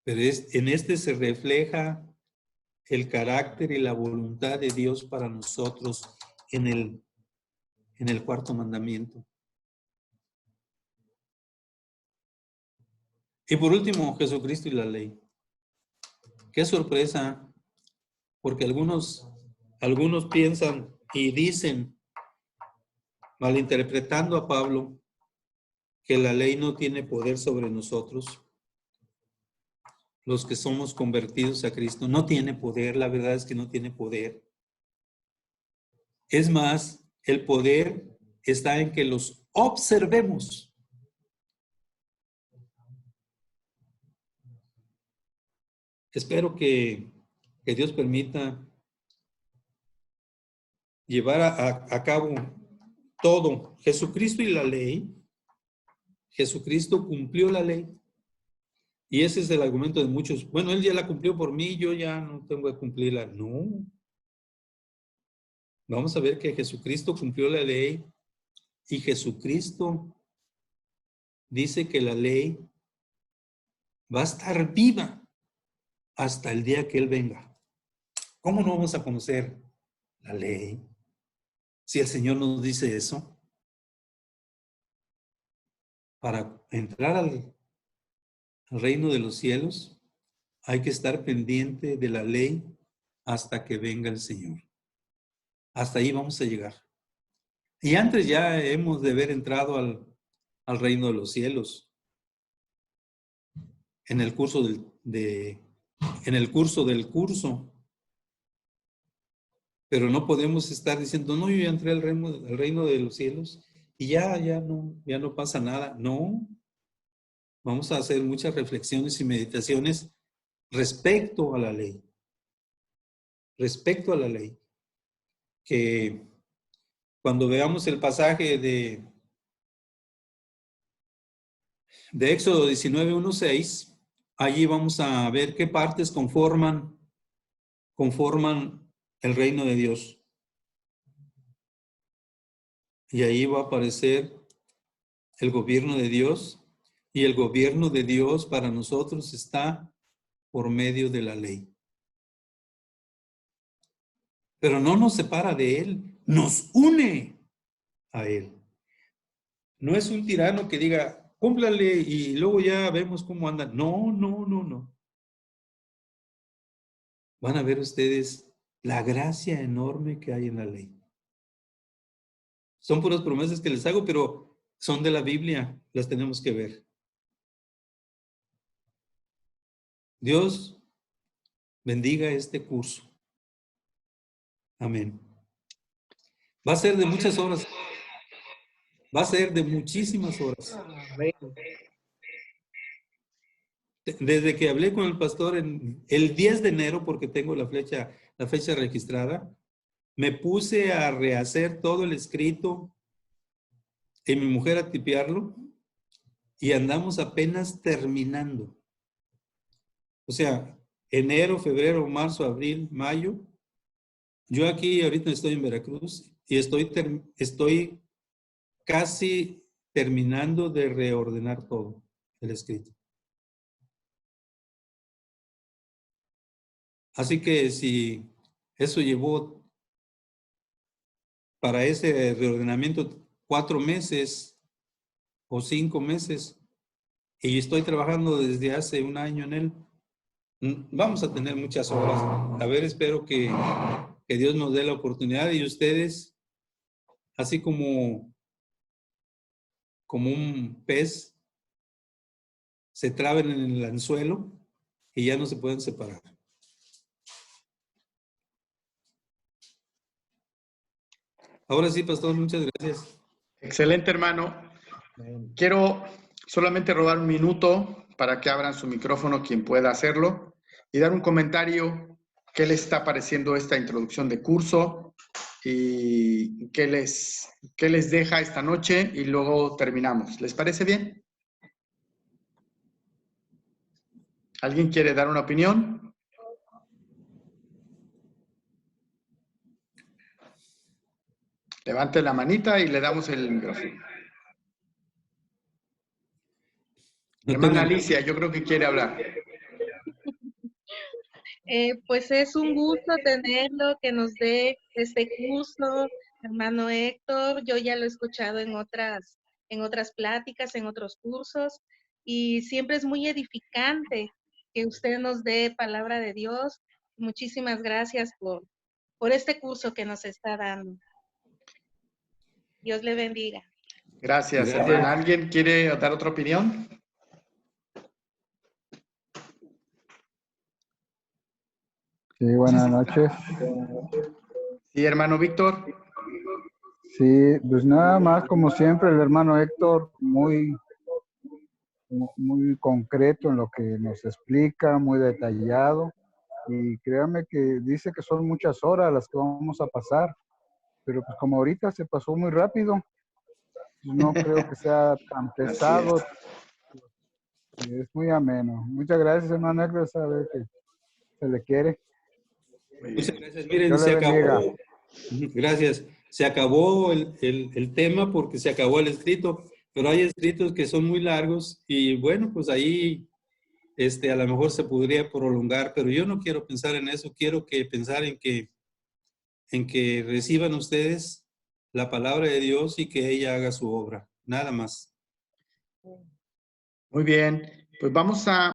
Pero en este se refleja el carácter y la voluntad de Dios para nosotros en el 4º mandamiento. Y por último, Jesucristo y la ley. Qué sorpresa, porque algunos piensan y dicen, malinterpretando a Pablo, que la ley no tiene poder sobre nosotros. Los que somos convertidos a Cristo, no tiene poder, la verdad es que no tiene poder. Es más, el poder está en que los observemos. Espero que Dios permita llevar a cabo todo. Jesucristo y la ley. Jesucristo cumplió la ley. Y ese es el argumento de muchos. Bueno, Él ya la cumplió por mí, yo ya no tengo que cumplirla. No. Vamos a ver que Jesucristo cumplió la ley y Jesucristo dice que la ley va a estar viva hasta el día que Él venga. ¿Cómo no vamos a conocer la ley si el Señor nos dice eso? Para entrar al reino de los cielos hay que estar pendiente de la ley hasta que venga el Señor. Hasta ahí vamos a llegar. Y antes ya hemos de haber entrado al reino de los cielos. En el curso del curso. Pero no podemos estar diciendo, no, yo ya entré al reino de los cielos y ya no pasa nada. No. Vamos a hacer muchas reflexiones y meditaciones respecto a la ley. Respecto a la ley. Que cuando veamos el pasaje de Éxodo 19:1-6, allí vamos a ver qué partes conforman el reino de Dios. Y ahí va a aparecer el gobierno de Dios, y el gobierno de Dios para nosotros está por medio de la ley. Pero no nos separa de Él, nos une a Él. No es un tirano que diga, cúmplale y luego ya vemos cómo andan. No. Van a ver ustedes la gracia enorme que hay en la ley. Son puras promesas que les hago, pero son de la Biblia, las tenemos que ver. Dios bendiga este curso. Amén. Va a ser de muchas horas. Va a ser de muchísimas horas. Desde que hablé con el pastor el 10 de enero, porque tengo la fecha registrada, me puse a rehacer todo el escrito y mi mujer a tipearlo y andamos apenas terminando. O sea, enero, febrero, marzo, abril, mayo. Yo aquí ahorita estoy en Veracruz y estoy casi terminando de reordenar todo el escrito. Así que si eso llevó para ese reordenamiento 4 meses o 5 meses y estoy trabajando desde hace 1 año en él, vamos a tener muchas horas. A ver, espero que Dios nos dé la oportunidad y ustedes, así como un pez, se traben en el anzuelo y ya no se pueden separar. Ahora sí, pastor, muchas gracias. Excelente, hermano. Quiero solamente robar un minuto para que abran su micrófono quien pueda hacerlo y dar un comentario. ¿Qué les está pareciendo esta introducción de curso? ¿Y qué les deja esta noche? Y luego terminamos. ¿Les parece bien? ¿Alguien quiere dar una opinión? Levante la manita y le damos el micrófono. Hermana Alicia, yo creo que quiere hablar. Pues es un gusto tenerlo, que nos dé este curso, hermano Héctor. Yo ya lo he escuchado en otras pláticas, en otros cursos, y siempre es muy edificante que usted nos dé palabra de Dios. Muchísimas gracias por este curso que nos está dando. Dios le bendiga. Gracias, Gracias. hermana. ¿Alguien quiere dar otra opinión? Sí, buenas noches. Sí, hermano Víctor. Sí, pues nada más, como siempre, el hermano Héctor, muy concreto en lo que nos explica, muy detallado. Y créame que dice que son muchas horas las que vamos a pasar, pero pues como ahorita se pasó muy rápido, no creo que sea tan pesado. Es muy ameno. Muchas gracias, hermano Héctor, sabe que se le quiere. Muchas gracias. Miren, Dios se le bendiga. acabó. Gracias. Se acabó el tema porque se acabó el escrito, pero hay escritos que son muy largos y bueno, pues ahí a lo mejor se podría prolongar, pero yo no quiero pensar en eso. Quiero pensar en que reciban ustedes la palabra de Dios y que ella haga su obra. Nada más. Muy bien. Pues vamos a